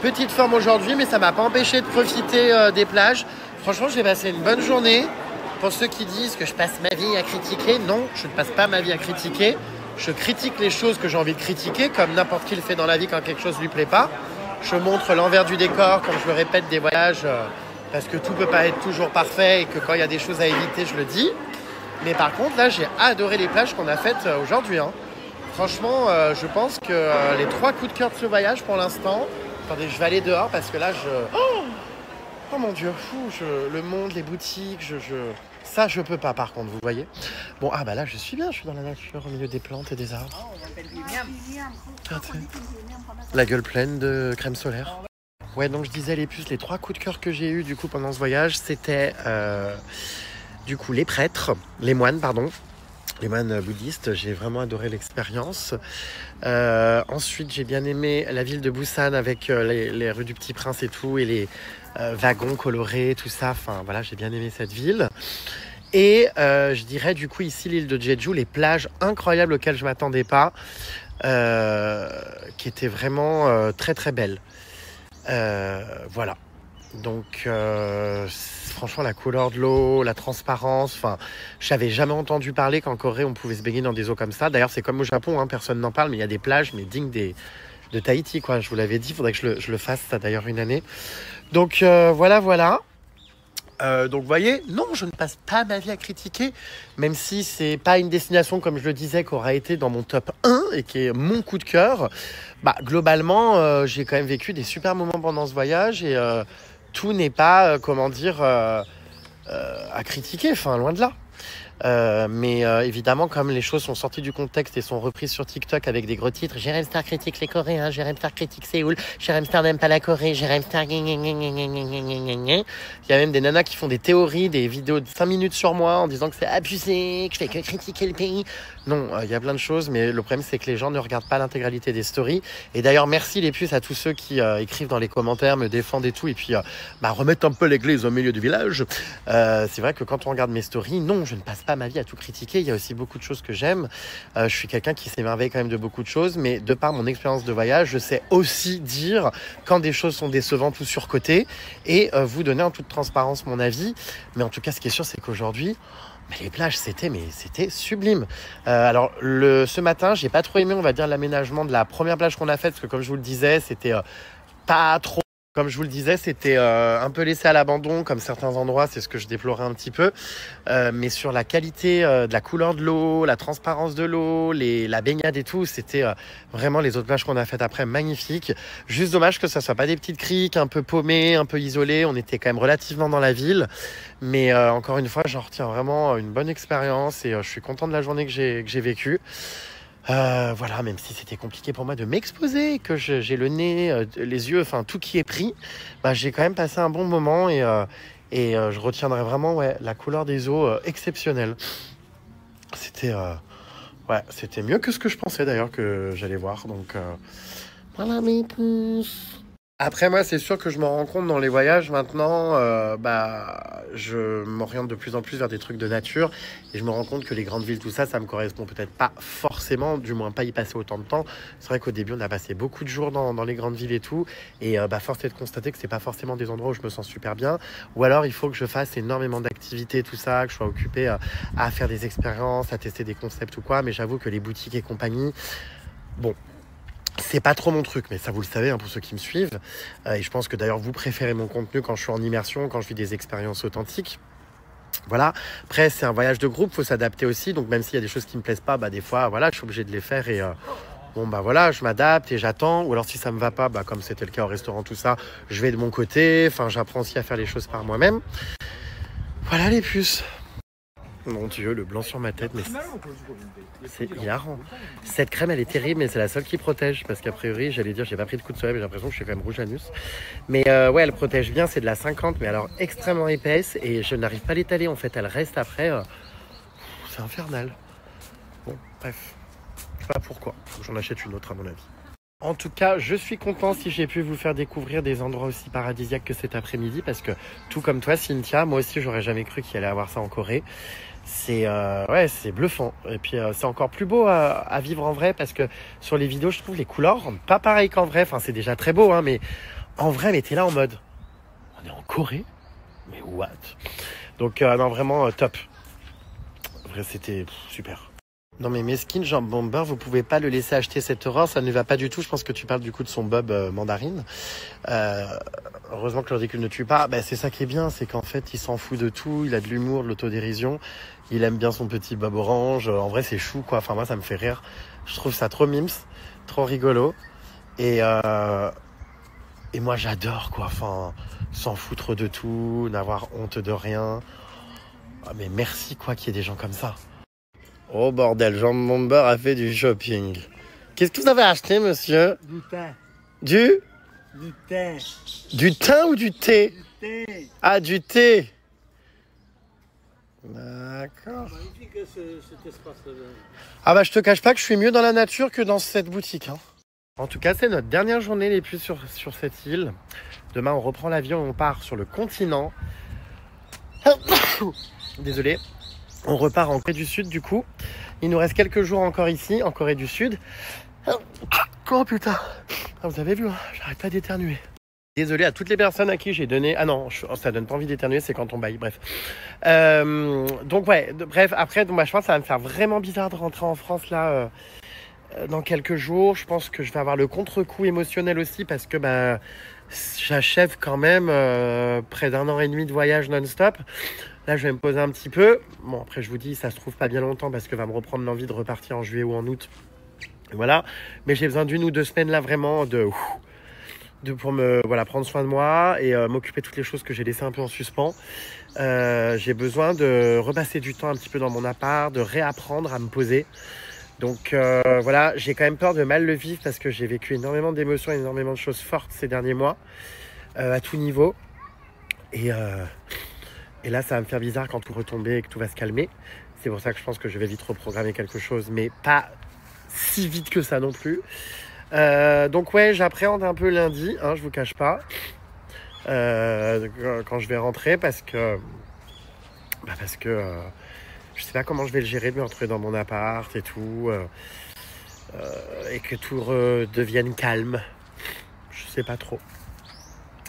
Petite forme aujourd'hui, mais ça m'a pas empêché de profiter des plages. Franchement, j'ai passé une bonne journée. Pour ceux qui disent que je passe ma vie à critiquer, non, je ne passe pas ma vie à critiquer. Je critique les choses que j'ai envie de critiquer, comme n'importe qui le fait dans la vie quand quelque chose ne lui plaît pas. Je montre l'envers du décor, comme je le répète, des voyages, parce que tout ne peut pas être toujours parfait et que quand il y a des choses à éviter, je le dis. Mais par contre, là, j'ai adoré les plages qu'on a faites aujourd'hui. Hein. Franchement, je pense que les 3 coups de cœur de ce voyage pour l'instant... Attendez, je vais aller dehors parce que là, Oh mon Dieu, fou, le monde, les boutiques, Ça, je peux pas, par contre, vous voyez. Bon, ah bah là, je suis bien, je suis dans la nature, au milieu des plantes et des arbres. La gueule pleine de crème solaire. Ouais, donc je disais les puces, les 3 coups de cœur que j'ai eu du coup pendant ce voyage, c'était... Du coup, les moines bouddhistes, j'ai vraiment adoré l'expérience. Ensuite, j'ai bien aimé la ville de Busan avec les rues du Petit Prince et tout, et les wagons colorés, tout ça. Enfin, voilà, j'ai bien aimé cette ville. Et je dirais du coup ici l'île de Jeju, les plages incroyables auxquelles je ne m'attendais pas, qui étaient vraiment très très belles. Voilà. Donc, franchement, la couleur de l'eau, la transparence, enfin, je n'avais jamais entendu parler qu'en Corée, on pouvait se baigner dans des eaux comme ça. D'ailleurs, c'est comme au Japon, hein, personne n'en parle, mais il y a des plages, mais dignes de Tahiti, quoi. Je vous l'avais dit, il faudrait que je le fasse, ça d'ailleurs une année. Donc, voilà. Donc vous voyez, non, je ne passe pas ma vie à critiquer, même si c'est pas une destination, comme je le disais, qui aura été dans mon top 1 et qui est mon coup de cœur. Bah, globalement, j'ai quand même vécu des super moments pendant ce voyage et tout n'est pas, à critiquer, enfin loin de là. Mais évidemment, comme les choses sont sorties du contexte et sont reprises sur TikTok avec des gros titres, Jérém Star critique les Coréens, Jérém Star critique Séoul, Jérém Star n'aime pas la Corée, Jérém Star... Il y a même des nanas qui font des théories, des vidéos de 5 minutes sur moi en disant que c'est abusé, que je fais que critiquer le pays. Non, il y a plein de choses, mais le problème c'est que les gens ne regardent pas l'intégralité des stories. Et d'ailleurs, merci les puces à tous ceux qui écrivent dans les commentaires, me défendent et tout, et puis remettent un peu l'église au milieu du village. C'est vrai que quand on regarde mes stories, non, je ne passe pas ma vie à tout critiquer. Il y a aussi beaucoup de choses que j'aime. Je suis quelqu'un qui s'émerveille quand même de beaucoup de choses, mais de par mon expérience de voyage, je sais aussi dire quand des choses sont décevantes ou surcotées et vous donner en toute transparence mon avis. Mais en tout cas, ce qui est sûr, c'est qu'aujourd'hui, les plages, c'était sublime. Alors, ce matin, j'ai pas trop aimé, on va dire, l'aménagement de la première plage qu'on a faite, parce que comme je vous le disais, c'était pas trop. Comme je vous le disais, c'était un peu laissé à l'abandon, comme certains endroits, c'est ce que je déplorais un petit peu. Mais sur la qualité de la couleur de l'eau, la transparence de l'eau, la baignade et tout, c'était vraiment les autres plages qu'on a faites après, magnifiques. Juste dommage que ça soit pas des petites criques, un peu paumées, un peu isolées. On était quand même relativement dans la ville. Mais encore une fois, j'en retiens vraiment une bonne expérience et je suis content de la journée que j'ai vécue. Voilà, même si c'était compliqué pour moi de m'exposer, que j'ai le nez, les yeux, enfin tout qui est pris, j'ai quand même passé un bon moment et je retiendrai vraiment la couleur des eaux exceptionnelle. C'était mieux que ce que je pensais d'ailleurs que j'allais voir. Donc voilà mes pouces. Après moi, c'est sûr que je m'en rends compte dans les voyages maintenant, je m'oriente de plus en plus vers des trucs de nature et je me rends compte que les grandes villes, tout ça, ça me correspond peut-être pas forcément, du moins pas y passer autant de temps. C'est vrai qu'au début, on a passé beaucoup de jours dans les grandes villes et tout, et force est de constater que c'est pas forcément des endroits où je me sens super bien, ou alors il faut que je fasse énormément d'activités, tout ça, que je sois occupé à faire des expériences, à tester des concepts ou quoi, mais j'avoue que les boutiques et compagnie, bon... C'est pas trop mon truc, mais ça vous le savez pour ceux qui me suivent. Et je pense que d'ailleurs vous préférez mon contenu quand je suis en immersion, quand je vis des expériences authentiques. Voilà. Après, c'est un voyage de groupe, faut s'adapter aussi. Donc même s'il y a des choses qui me plaisent pas, des fois, voilà, je suis obligé de les faire et je m'adapte et j'attends. Ou alors si ça me va pas, comme c'était le cas au restaurant, tout ça, je vais de mon côté. Enfin, j'apprends aussi à faire les choses par moi-même. Voilà les puces. Mon Dieu, le blanc sur ma tête, mais c'est hilarant. Cette crème, elle est terrible, mais c'est la seule qui protège. Parce qu'a priori, j'allais dire, j'ai pas pris de coup de soleil, mais j'ai l'impression que je suis quand même rouge anus. Mais elle protège bien, c'est de la 50, mais alors extrêmement épaisse. Et je n'arrive pas à l'étaler, en fait. Elle reste après. C'est infernal. Bon, bref. Je sais pas pourquoi. J'en achète une autre, à mon avis. En tout cas, je suis content si j'ai pu vous faire découvrir des endroits aussi paradisiaques que cet après-midi. Parce que, tout comme toi, Cynthia, moi aussi, j'aurais jamais cru qu'il allait avoir ça en Corée. C'est bluffant. Et puis c'est encore plus beau à vivre en vrai parce que sur les vidéos, je trouve les couleurs pas pareilles qu'en vrai. Enfin, c'est déjà très beau, mais en vrai, mais t'es là en mode, on est en Corée, mais what? Donc non, vraiment top. En vrai, c'était super. Non mais Meskin, Jean Bomber, vous pouvez pas le laisser acheter cette horreur, ça ne va pas du tout. Je pense que tu parles du coup de son bob mandarine. Heureusement que le ridicule ne tue pas. C'est ça qui est bien, c'est qu'en fait il s'en fout de tout, il a de l'humour, de l'autodérision, il aime bien son petit bob orange. En vrai c'est chou quoi, enfin moi ça me fait rire. Je trouve ça trop mims, trop rigolo. Et moi j'adore quoi, enfin s'en foutre de tout, n'avoir honte de rien. Mais merci quoi qu'il y ait des gens comme ça. Oh bordel, Jean Bomber a fait du shopping. Qu'est-ce que vous avez acheté, monsieur? Du thym. Du thym. Du thym ou du thé? Du thé. Ah, du thé. D'accord. Magnifique cet espace-là. Ah je te cache pas que je suis mieux dans la nature que dans cette boutique. En tout cas, c'est notre dernière journée les plus sur cette île. Demain, on reprend l'avion et on part sur le continent. Désolé. On repart en Corée du Sud du coup. Il nous reste quelques jours encore ici, en Corée du Sud. Oh putain. Vous avez vu, j'arrête pas d'éternuer. Désolé à toutes les personnes à qui j'ai donné... Ah non, ça donne pas envie d'éternuer, c'est quand on baille, bref. Donc bref, après, je pense que ça va me faire vraiment bizarre de rentrer en France là. dans quelques jours. Je pense que je vais avoir le contre-coup émotionnel aussi parce que bah, j'achève quand même près d'1 an et demi de voyage non-stop. Là, je vais me poser un petit peu. Bon, après, je vous dis, ça se trouve pas bien longtemps parce que va me reprendre l'envie de repartir en juillet ou en août. Voilà. Mais j'ai besoin d'1 ou 2 semaines là vraiment pour me prendre soin de moi et m'occuper de toutes les choses que j'ai laissées un peu en suspens. J'ai besoin de repasser du temps un petit peu dans mon appart, de réapprendre à me poser. Donc voilà, j'ai quand même peur de mal le vivre parce que j'ai vécu énormément d'émotions, énormément de choses fortes ces derniers mois, à tout niveau. Et là, ça va me faire bizarre quand tout retomber et que tout va se calmer. C'est pour ça que je pense que je vais vite reprogrammer quelque chose, mais pas si vite que ça non plus. Donc ouais, j'appréhende un peu lundi, hein, je vous cache pas, quand je vais rentrer parce que je sais pas comment je vais le gérer de me retrouver dans mon appart et tout, et que tout redevienne calme. Je sais pas trop.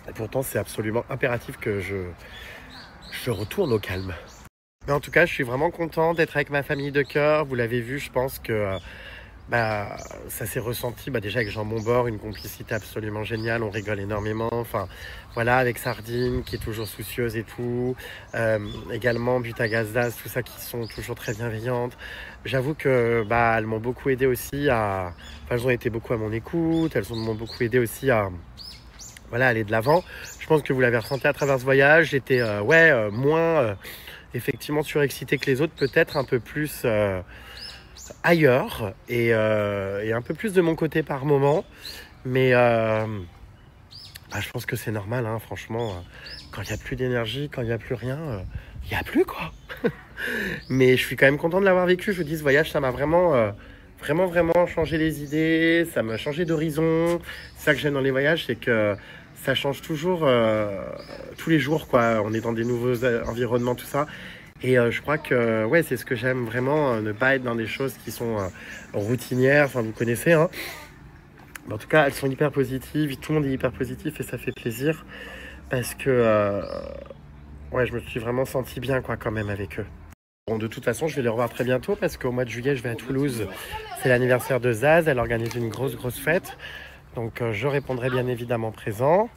Et pourtant, c'est absolument impératif que je retourne au calme. Mais en tout cas, je suis vraiment content d'être avec ma famille de cœur. Vous l'avez vu, je pense que ça s'est ressenti déjà avec Jean Bombord, une complicité absolument géniale, on rigole énormément, enfin voilà, avec Sardine qui est toujours soucieuse et tout, également Buta Gazdas, tout ça qui sont toujours très bienveillantes. J'avoue que elles m'ont beaucoup aidé aussi elles ont été beaucoup à mon écoute, elles m'ont beaucoup aidé aussi à aller de l'avant. Je pense que vous l'avez ressenti à travers ce voyage, j'étais moins effectivement surexcité que les autres, peut-être un peu plus ailleurs et un peu plus de mon côté par moment, mais je pense que c'est normal, hein, franchement, quand il n'y a plus d'énergie, quand il n'y a plus rien, il n'y a plus quoi. Mais je suis quand même content de l'avoir vécu. Je vous dis, ce voyage, ça m'a vraiment changé les idées, ça m'a changé d'horizon. C'est ça que j'aime dans les voyages, c'est que ça change toujours tous les jours, quoi. On est dans des nouveaux environnements, tout ça. Et je crois que c'est ce que j'aime vraiment, ne pas être dans des choses qui sont routinières, enfin vous connaissez, hein. Mais en tout cas, elles sont hyper positives, tout le monde est hyper positif et ça fait plaisir parce que je me suis vraiment senti bien quoi quand même avec eux. Bon, de toute façon, je vais les revoir très bientôt parce qu'au mois de juillet, je vais à Toulouse. C'est l'anniversaire de Zaz, elle organise une grosse fête. Donc je répondrai bien évidemment présent.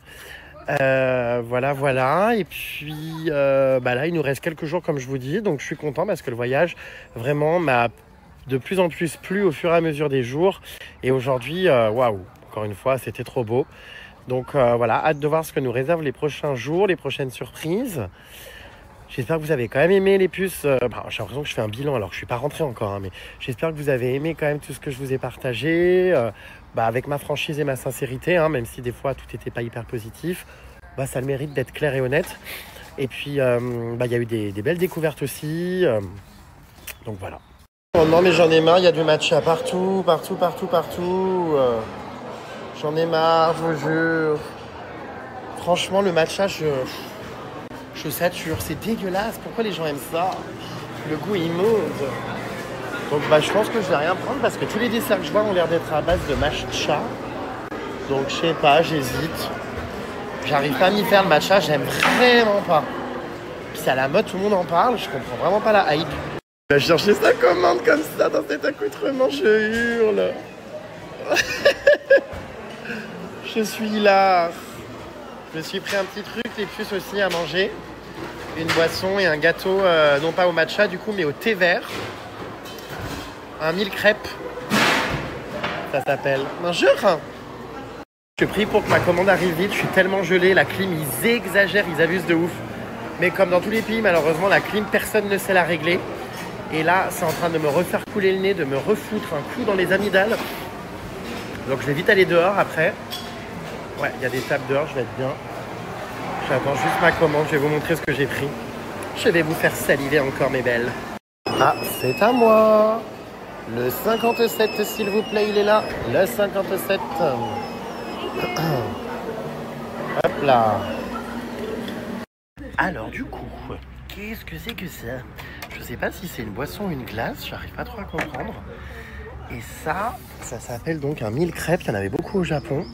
Voilà. Et puis là, il nous reste quelques jours, comme je vous dis. Donc je suis content parce que le voyage vraiment m'a de plus en plus plu au fur et à mesure des jours. Et aujourd'hui, waouh, encore une fois, c'était trop beau. Donc hâte de voir ce que nous réservent les prochains jours, les prochaines surprises. J'espère que vous avez quand même aimé les puces. J'ai l'impression que je fais un bilan alors que je ne suis pas rentré encore, hein, mais j'espère que vous avez aimé quand même tout ce que je vous ai partagé. Avec ma franchise et ma sincérité, hein, même si des fois tout n'était pas hyper positif, ça a le mérite d'être clair et honnête. Et puis, il y a eu des belles découvertes aussi. Donc voilà. Oh non, mais j'en ai marre, il y a du matcha partout. J'en ai marre, je vous jure. Franchement, le matcha, je sature. C'est dégueulasse. Pourquoi les gens aiment ça? Le goût est immonde. Donc je pense que je vais rien prendre parce que tous les desserts que je vois ont l'air d'être à base de matcha. Donc je sais pas, j'hésite. J'arrive pas à m'y faire le matcha, j'aime vraiment pas. Puis c'est à la mode, tout le monde en parle, je comprends vraiment pas la hype. Je vais chercher sa commande comme ça dans cet accoutrement, je hurle. Je suis là. Je me suis pris un petit truc, les puces aussi à manger. Une boisson et un gâteau, non pas au matcha du coup, mais au thé vert. Un 1000 crêpes, ça s'appelle. Bonjour. Je prie pour que ma commande arrive vite, je suis tellement gelé, la clim, ils exagèrent, ils abusent de ouf. Mais comme dans tous les pays, malheureusement, la clim, personne ne sait la régler. Et là, c'est en train de me refaire couler le nez, de me refoutre un coup dans les amygdales. Donc je vais vite aller dehors après. Ouais, il y a des tables dehors, je vais être bien. J'attends juste ma commande, je vais vous montrer ce que j'ai pris. Je vais vous faire saliver encore, mes belles. Ah, c'est à moi. Le 57, s'il vous plaît, il est là. Le 57. Hop là. Alors, du coup, qu'est-ce que c'est que ça? Je sais pas si c'est une boisson ou une glace, j'arrive pas trop à comprendre. Et ça s'appelle donc un 1000 crêpes. Il y en avait beaucoup au Japon.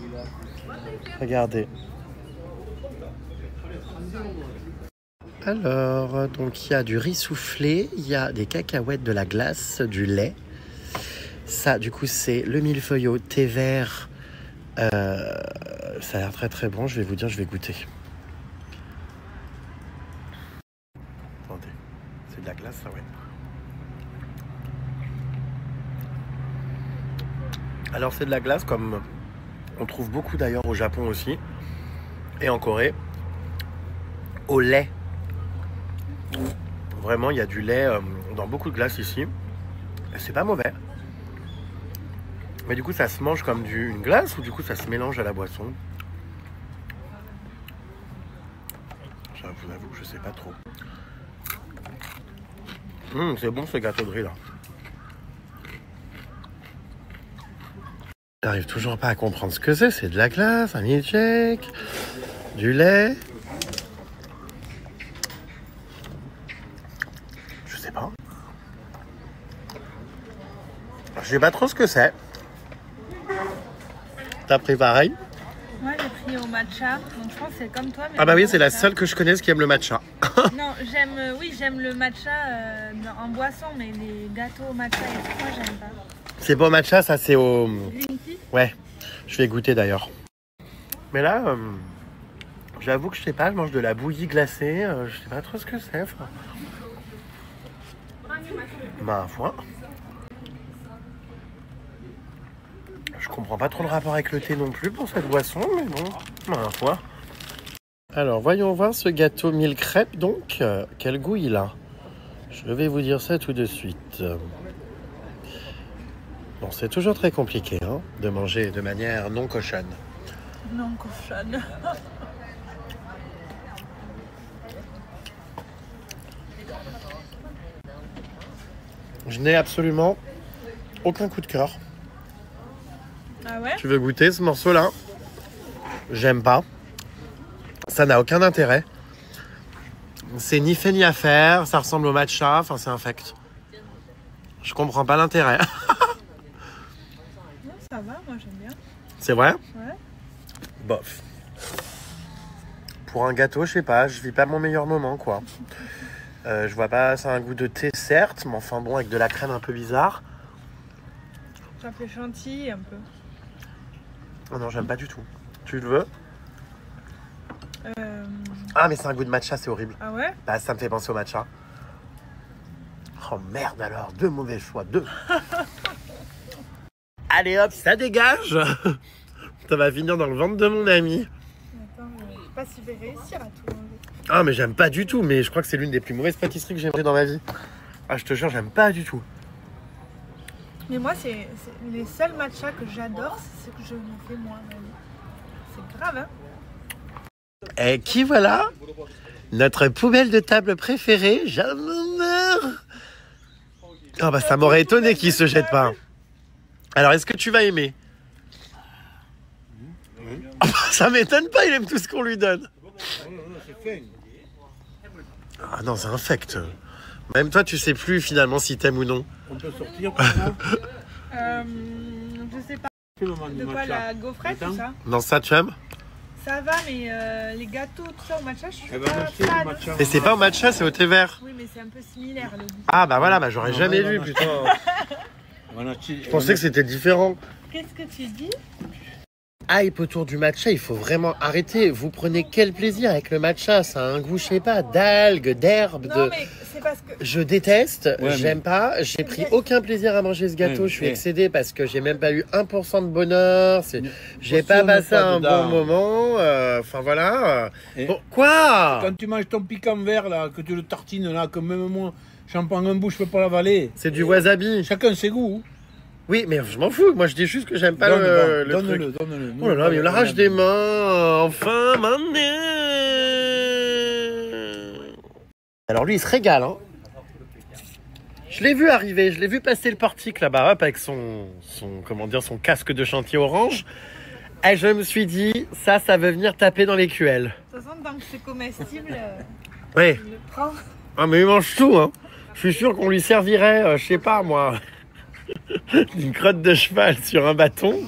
Regardez. Alors, donc il y a du riz soufflé, il y a des cacahuètes, de la glace, du lait. Ça, du coup, c'est le millefeuille au thé vert. Ça a l'air très très bon. Je vais vous dire, je vais goûter. Attendez, c'est de la glace, ça, ouais. Alors, c'est de la glace, comme on trouve beaucoup d'ailleurs au Japon aussi. Et en Corée. Au lait. Vraiment, il y a du lait dans beaucoup de glace ici. C'est pas mauvais. Mais du coup, ça se mange comme une glace ou du coup, ça se mélange à la boisson? Je vous avoue que je sais pas trop. C'est bon ce gâteau de riz là. J'arrive toujours pas à comprendre ce que c'est. C'est de la glace, un milkshake, du lait. Je sais pas. Je sais pas trop ce que c'est. T'as pris pareil? Moi j'ai pris au matcha, donc je pense que c'est comme toi. Mais Ah bah oui, c'est la matcha. seule que je connaisse qui aime le matcha. Non, j'aime le matcha en boisson, mais les gâteaux au matcha et tout, moi j'aime pas. C'est pas au matcha, ça c'est au... Green tea. Ouais, je vais goûter d'ailleurs. Mais là, j'avoue que je sais pas, je mange de la bouillie glacée, je sais pas trop ce que c'est. Enfin... Ma foi. Je comprends pas trop le rapport avec le thé non plus pour cette boisson, mais bon, ma foi. Alors, voyons voir ce gâteau 1000 crêpes, donc, quel goût il a. Je vais vous dire ça tout de suite. Bon, c'est toujours très compliqué hein, de manger de manière non cochonne. Non, cochonne. Je n'ai absolument aucun coup de cœur. Ah ouais? Tu veux goûter ce morceau-là? J'aime pas. Ça n'a aucun intérêt. C'est ni fait ni à faire. Ça ressemble au matcha. Enfin, c'est infect. Je comprends pas l'intérêt. Non, ça va, moi j'aime bien. C'est vrai? Ouais. Bof. Pour un gâteau, je sais pas. Je vis pas mon meilleur moment, quoi. Je vois pas. Ça a un goût de thé, certes. Mais enfin bon, avec de la crème un peu bizarre. Ça fait chantilly un peu. Oh non, j'aime pas du tout. Tu le veux? Ah, mais c'est un goût de matcha, c'est horrible. Ah ouais? Bah, ça me fait penser au matcha. Oh merde alors, deux mauvais choix, deux. Allez hop, ça dégage. Ça va finir dans le ventre de mon ami. Attends, je sais pas si je vais réussir à tout manger. Ah, mais j'aime pas du tout, mais je crois que c'est l'une des plus mauvaises pâtisseries que j'ai mangées dans ma vie. Ah, je te jure, j'aime pas du tout. Mais moi, c'est les seuls matchas que j'adore, c'est ce que je me fais moi. C'est grave, hein? Et qui voilà? Notre poubelle de table préférée, j'en meurs. Ah bah ça m'aurait étonné qu'il se jette pas. Alors est-ce que tu vas aimer? Oh, bah, ça m'étonne pas, il aime tout ce qu'on lui donne. Ah non, c'est infect. Même toi, tu sais plus finalement si t'aimes ou non. On peut sortir Je sais pas. De quoi, la gaufrette ou ça? Non, ça tu aimes? Ça va, mais les gâteaux, tout ça au matcha, je suis Eh ben, pas merci, le fan. matcha. Et c'est pas au matcha, c'est au thé vert. Oui, mais c'est un peu similaire le goût. Ah bah voilà, bah j'aurais Non, jamais non, vu, non. putain. Voilà, Je pensais que c'était différent. Qu'est-ce que tu dis? Hype autour du matcha, il faut vraiment arrêter. Vous prenez quel plaisir avec le matcha? Ça a un goût, je sais pas, d'algues, d'herbes, Non, de... mais c'est parce que... Je déteste, Ouais, j'aime pas. J'ai pris aucun plaisir à manger ce gâteau. Ouais, Je suis mais- excédé parce que j'ai même pas eu 1% de bonheur. J'ai Faut pas sûrement passé pas un dedans. bon moment. Enfin voilà. Et- Bon, quoi? Quand tu manges ton piquant vert, là, que tu le tartines, là, que même moi, j'en prends un bout, je peux pas l'avaler. C'est du wasabi. Chacun ses goûts. Oui, mais je m'en fous. Moi, je dis juste que j'aime pas le truc. Donne-le, donne-le. Oh là là, mais il me l'arrache des mains. Enfin, maintenant. Alors lui, il se régale, hein. Je l'ai vu arriver, je l'ai vu passer le portique là-bas, hop, avec son casque de chantier orange. Et je me suis dit, ça veut venir taper dans les QL. De toute façon, tant que c'est comestible, Ouais. je le prends. Ah, mais il mange tout, hein. Je suis sûr qu'on lui servirait, je sais pas, moi, une crotte de cheval sur un bâton.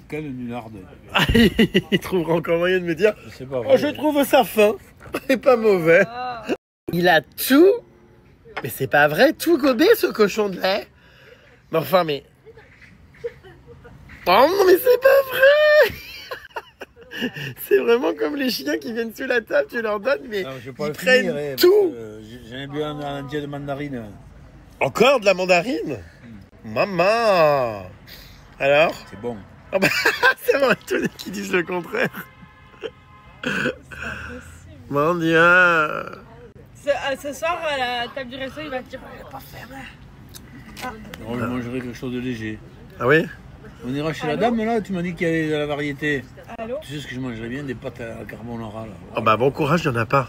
Quelle nullarde. Il trouvera encore moyen de me dire, C'est pas oh, je trouve ça fin et pas mauvais. Oh. Il a tout, mais c'est pas vrai, tout gobé ce cochon de lait. Mais enfin, mais Oh non, mais c'est pas vrai. C'est vraiment comme les chiens qui viennent sous la table, tu leur donnes, mais Non, je vais pas ils le prennent finir, tout. J'en ai bu un entier de mandarine. Encore de la mandarine? Maman. Alors? C'est bon. Oh bah, c'est vrai, tous les qui disent le contraire. Mon Dieu. Ce soir, à la table du resto, il va te dire on va pas faire. On mangerait quelque chose de léger. Ah oui? On ira chez la dame là, tu m'as dit qu'il y avait de la variété. Allô? Tu sais ce que je mangerais bien? Des pâtes à carbonara là. Oh bah bon courage, il n'y en a pas.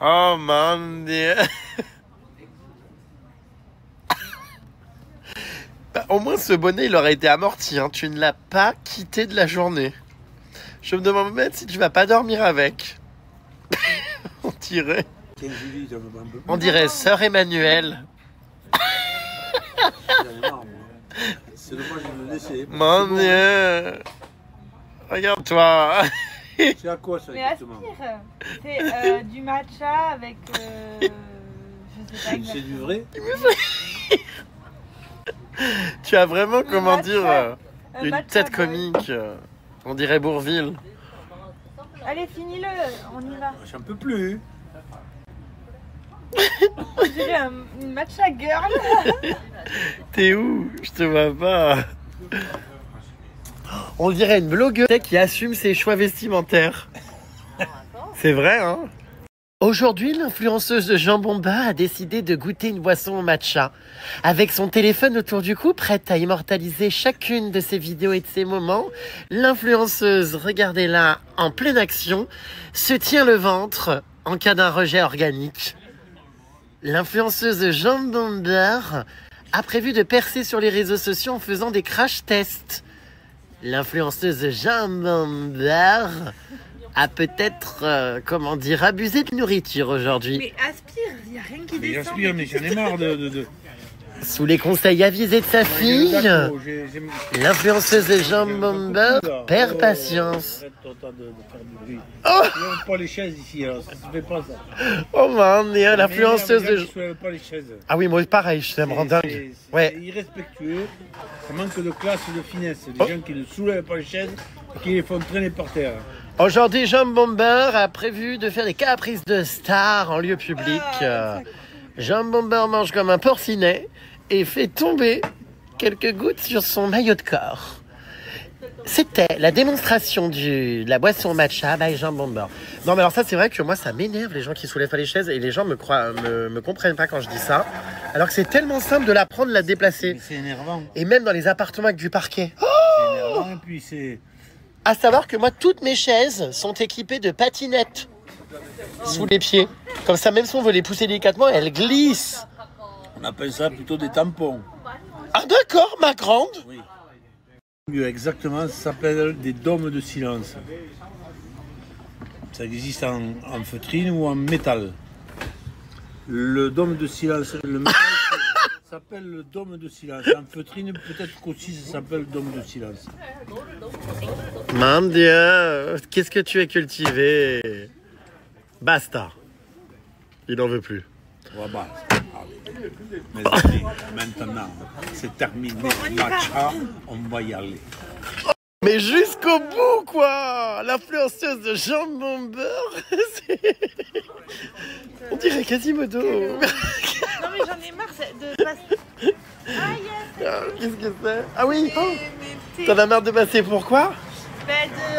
Oh mon Dieu. Bah, au moins ce bonnet il aurait été amorti, hein. Tu ne l'as pas quitté de la journée. Je me demande même si tu vas pas dormir avec. On dirait. On dirait sœur Emmanuelle. C'est dommage de le laisser. Mon Dieu. Regarde-toi. C'est à quoi ça Mais exactement? aspire. C'est du matcha avec. Je sais pas C'est exactement. du vrai? Tu as vraiment, comment matcha. dire, Un une matcha tête boy. comique. On dirait Bourville. Allez, finis-le, on y va. J'en peux plus. On dirait une matcha girl. T'es où? Je te vois pas. On dirait une blogueuse qui assume ses choix vestimentaires. C'est vrai, hein? Aujourd'hui, l'influenceuse de Jean Bomba a décidé de goûter une boisson au matcha. Avec son téléphone autour du cou, prête à immortaliser chacune de ses vidéos et de ses moments, l'influenceuse, regardez-la en pleine action, se tient le ventre en cas d'un rejet organique. L'influenceuse Jean Bomba a prévu de percer sur les réseaux sociaux en faisant des crash tests. L'influenceuse Jean Bomba a peut-être, comment dire, abusé de nourriture aujourd'hui. Mais aspire, il n'y a rien qui Mais descend. j'aspire, mais j'en ai marre de... Sous les conseils avisés de sa fille, l'influenceuse Jean Bomba perd patience. Arrête ton temps de faire du bruit. Oh, Il n'y a pas les chaises ici, alors ça se fait pas ça. oh man, et l'influenceuse Mais il y a des gens de... qui soulèvent pas les chaises. Ah oui, moi pareil, ça me rend dingue. C'est Ouais. irrespectueux, ça manque de classe et de finesse. Des gens qui ne soulèvent pas les chaises et qui les font traîner par terre. Aujourd'hui, Jean Bomber a prévu de faire des caprices de star en lieu public. Jean Bomber mange comme un porcinet et fait tomber quelques gouttes sur son maillot de corps. C'était la démonstration de la boisson matcha by Jean Bomber. Non mais alors ça c'est vrai que moi ça m'énerve les gens qui soulèvent pas les chaises et les gens me comprennent pas quand je dis ça. Alors que c'est tellement simple de la prendre, de la déplacer. Mais c'est énervant. Et même dans les appartements avec du parquet. Oh, C'est énervant et puis c'est... à savoir que moi toutes mes chaises sont équipées de patinettes sous les pieds. Comme ça même si on veut les pousser délicatement, elles glissent. On appelle ça plutôt des tampons. Ah d'accord, ma grande. Oui. Mieux exactement, ça s'appelle des dômes de silence. Ça existe en feutrine ou en métal. Le dôme de silence, le métal ça s'appelle le dôme de silence. En feutrine, peut-être qu'aussi ça s'appelle le dôme de silence. Mon Dieu, qu'est-ce que tu es cultivé. Basta. Il n'en veut plus. Voilà. Allez. Mes amis, maintenant, c'est terminé. Matcha, on va y aller. Mais jusqu'au bout, quoi. L'influenceuse de Jean Bomber. On dirait Quasimodo. Non mais j'en ai marre de passer. Qu'est-ce que c'est? Ah oui, oh. Mais T'en as marre de passer pourquoi?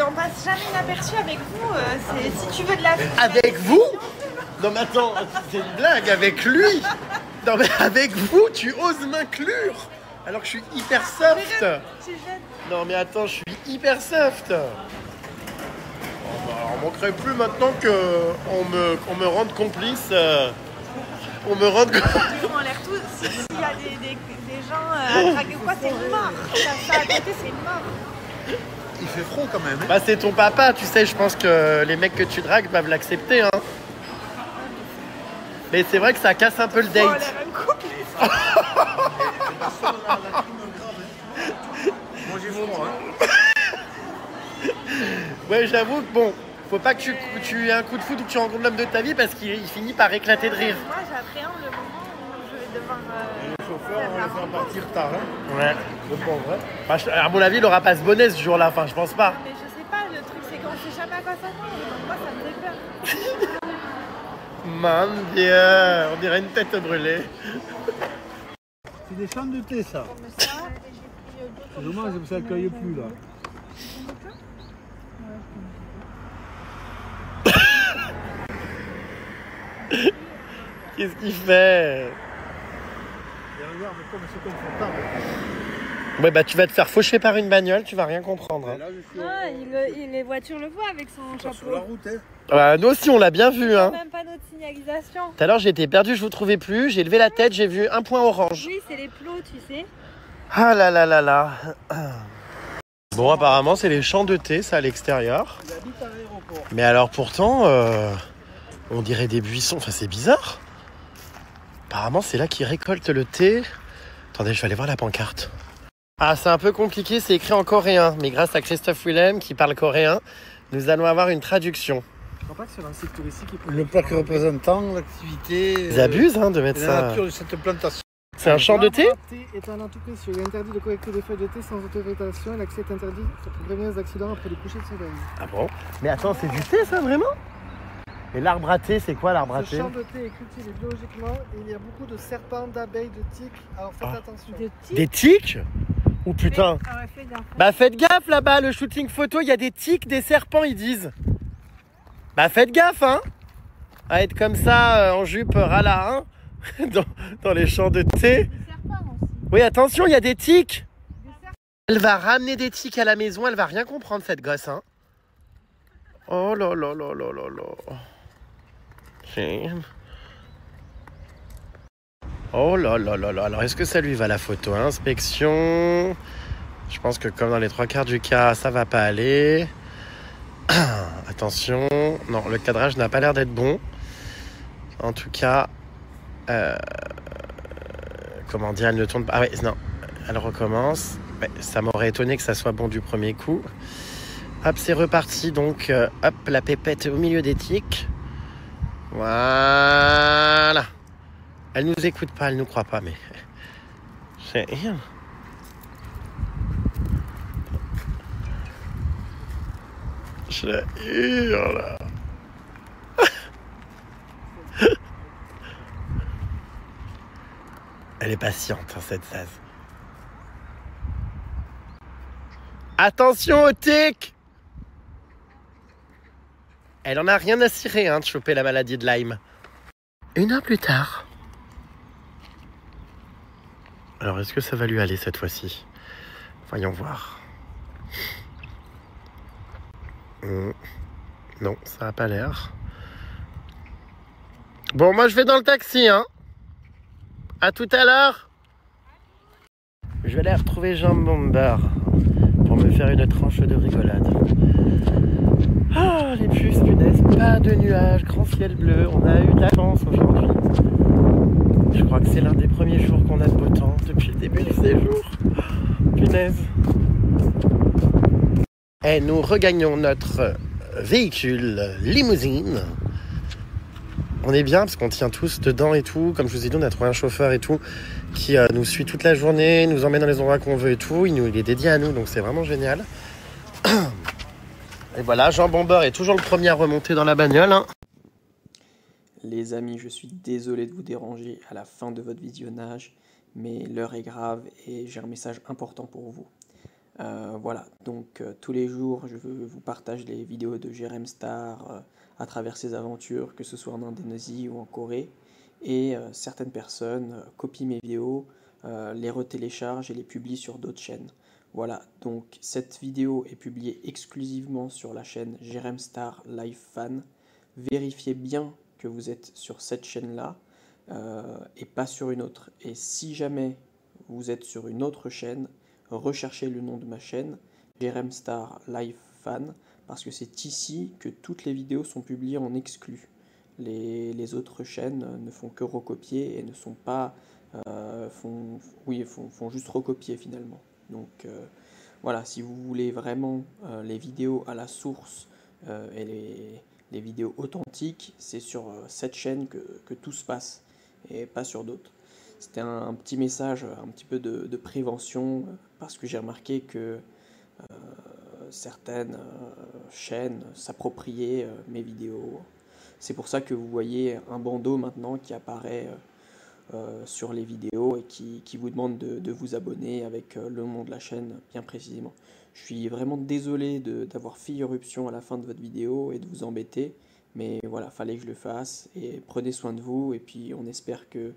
on passe jamais inaperçu avec vous. Si tu veux de la. Avec vous? Non mais attends, c'est une blague, avec lui. Non mais avec vous, tu oses m'inclure. Alors que je suis hyper soft. Non mais attends, je suis hyper soft. On manquerait plus maintenant qu'on me rende complice. On me rende Ils ont l'air tous. S'il y a des gens à draguer ou quoi, c'est mort. Ça à côté, c'est mort. Il fait froid quand même. Bah c'est ton papa, tu sais, je pense que les mecs que tu dragues peuvent l'accepter, hein. Mais c'est vrai que ça casse un peu le Oh, l'air date. un couple. Moi j'ai froid. Hein. Ouais, j'avoue que bon, faut pas que tu aies un coup de foudre ou que tu rencontres l'homme de ta vie parce qu'il finit par éclater de rire. Moi, j'appréhende le moment où je vais devoir. Le chauffeur, on va le faire partir tard. Hein. Ouais. Le pauvre. Hein. Bah, à mon avis, il aura pas ce bonnet ce jour-là. Enfin, je pense pas. Mais je sais pas, le truc c'est qu'on sait jamais à quoi s'attendre. Donc moi ça me fait peur. Mon Dieu, on dirait une tête brûlée. C'est des champs de thé, ça. C'est dommage, ça ne s'accueille plus, là. Qu'est-ce qu'il fait? Et regarde comme c'est confortable. Ouais, bah tu vas te faire faucher par une bagnole, tu vas rien comprendre. Hein. Là, je suis Les voitures le voient avec son sur la chapeau. route. Hein. Bah, nous aussi, on l'a bien vu. Hein. Même pas notre signalisation. Tout à l'heure, j'étais perdu, je vous trouvais plus. J'ai levé la tête, j'ai vu un point orange. Oui, c'est les plots, tu sais. Ah là là là là. Bon, apparemment, c'est les champs de thé, ça, à l'extérieur. Il habite à l'aéroport. Mais alors, pourtant, on dirait des buissons. Enfin, c'est bizarre. Apparemment, c'est là qu'ils récoltent le thé. Attendez, je vais aller voir la pancarte. Ah, c'est un peu compliqué, c'est écrit en coréen. Mais grâce à Christophe Willem, qui parle coréen, nous allons avoir une traduction. Je crois pas que sur un site touristique. Le plaque représentant l'activité. Ils abusent hein, de mettre la ça. nature de cette plantation. C'est un champ de thé? Le thé est un tout précieux. Il est interdit de collecter des feuilles de thé sans autorisation. L'accès est interdit pour prévenir les accidents après les couchers de soleil. Ah bon? Mais attends, c'est du thé ça vraiment? Et l'arbre à thé, c'est quoi l'arbre à Ce thé? champ de thé est cultivé biologiquement et il y a beaucoup de serpents, d'abeilles, de tiques. Alors faites attention. Des tiques? Oh putain! Ah ouais, fais gaffe. Bah faites gaffe là-bas, le shooting photo, il y a des tiques, des serpents, ils disent. Bah faites gaffe, hein! À être comme ça, en jupe rala, hein? dans les champs de thé. Des serpents aussi. Oui, attention, il y a des tiques! Elle va ramener des tiques à la maison, elle va rien comprendre cette gosse, hein? Oh là là là là là là. Oh là là là là. Alors, est-ce que ça lui va la photo? Inspection. Je pense que comme dans les 3/4 du cas, ça va pas aller. Attention. Non, le cadrage n'a pas l'air d'être bon. En tout cas, comment dire, elle ne tourne pas. Ah ouais, non. Elle recommence. Ouais, ça m'aurait étonné que ça soit bon du premier coup. Hop, c'est reparti. Donc, hop, la pépette au milieu des tiques. Voilà. Elle nous écoute pas, elle nous croit pas, mais c'est rien. Je la hurle. Elle est patiente, hein, cette Zaz. Attention aux tiques! Elle en a rien à cirer hein, de choper la maladie de Lyme. 1 heure plus tard. Alors, est-ce que ça va lui aller cette fois-ci? Voyons voir. Non, ça n'a pas l'air. Bon, moi je vais dans le taxi, hein. À tout à l'heure. Je vais aller retrouver Jean Bomber pour me faire une tranche de rigolade. Ah, les puces, punaise, pas de nuages, grand ciel bleu. On a eu de la chance aujourd'hui. Je crois que c'est l'un des premiers jours qu'on a de beau temps depuis le début du séjour. Punaise. Et nous regagnons notre véhicule limousine. On est bien parce qu'on tient tous dedans et tout. Comme je vous ai dit, on a trouvé un chauffeur et tout qui nous suit toute la journée, nous emmène dans les endroits qu'on veut et tout. Il est dédié à nous, donc c'est vraiment génial. Et voilà, Jean Bomber est toujours le premier à remonter dans la bagnole. Hein. Les amis, je suis désolé de vous déranger à la fin de votre visionnage, mais l'heure est grave et j'ai un message important pour vous. Voilà, donc tous les jours, je vous partage les vidéos de Jérém Star à travers ses aventures, que ce soit en Indonésie ou en Corée. Et certaines personnes copient mes vidéos, les retéléchargent et les publient sur d'autres chaînes. Voilà, donc cette vidéo est publiée exclusivement sur la chaîne Jérém Star Live Fan. Vérifiez bien que vous êtes sur cette chaîne-là et pas sur une autre. Et si jamais vous êtes sur une autre chaîne, recherchez le nom de ma chaîne, Jérém Star Live Fan, parce que c'est ici que toutes les vidéos sont publiées en exclu. Les autres chaînes ne font que recopier et ne sont pas... font juste recopier finalement. Donc voilà, si vous voulez vraiment les vidéos à la source et les vidéos authentiques, c'est sur cette chaîne que tout se passe et pas sur d'autres. C'était un petit message, un petit peu de prévention, parce que j'ai remarqué que certaines chaînes s'appropriaient mes vidéos. C'est pour ça que vous voyez un bandeau maintenant qui apparaît sur les vidéos et qui vous demande de vous abonner avec le nom de la chaîne bien précisément. Je suis vraiment désolé d'avoir fait irruption à la fin de votre vidéo et de vous embêter, mais voilà, fallait que je le fasse, et prenez soin de vous, et puis on espère que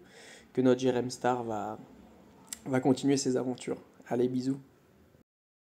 notre Jérém Star va continuer ses aventures. Allez, bisous.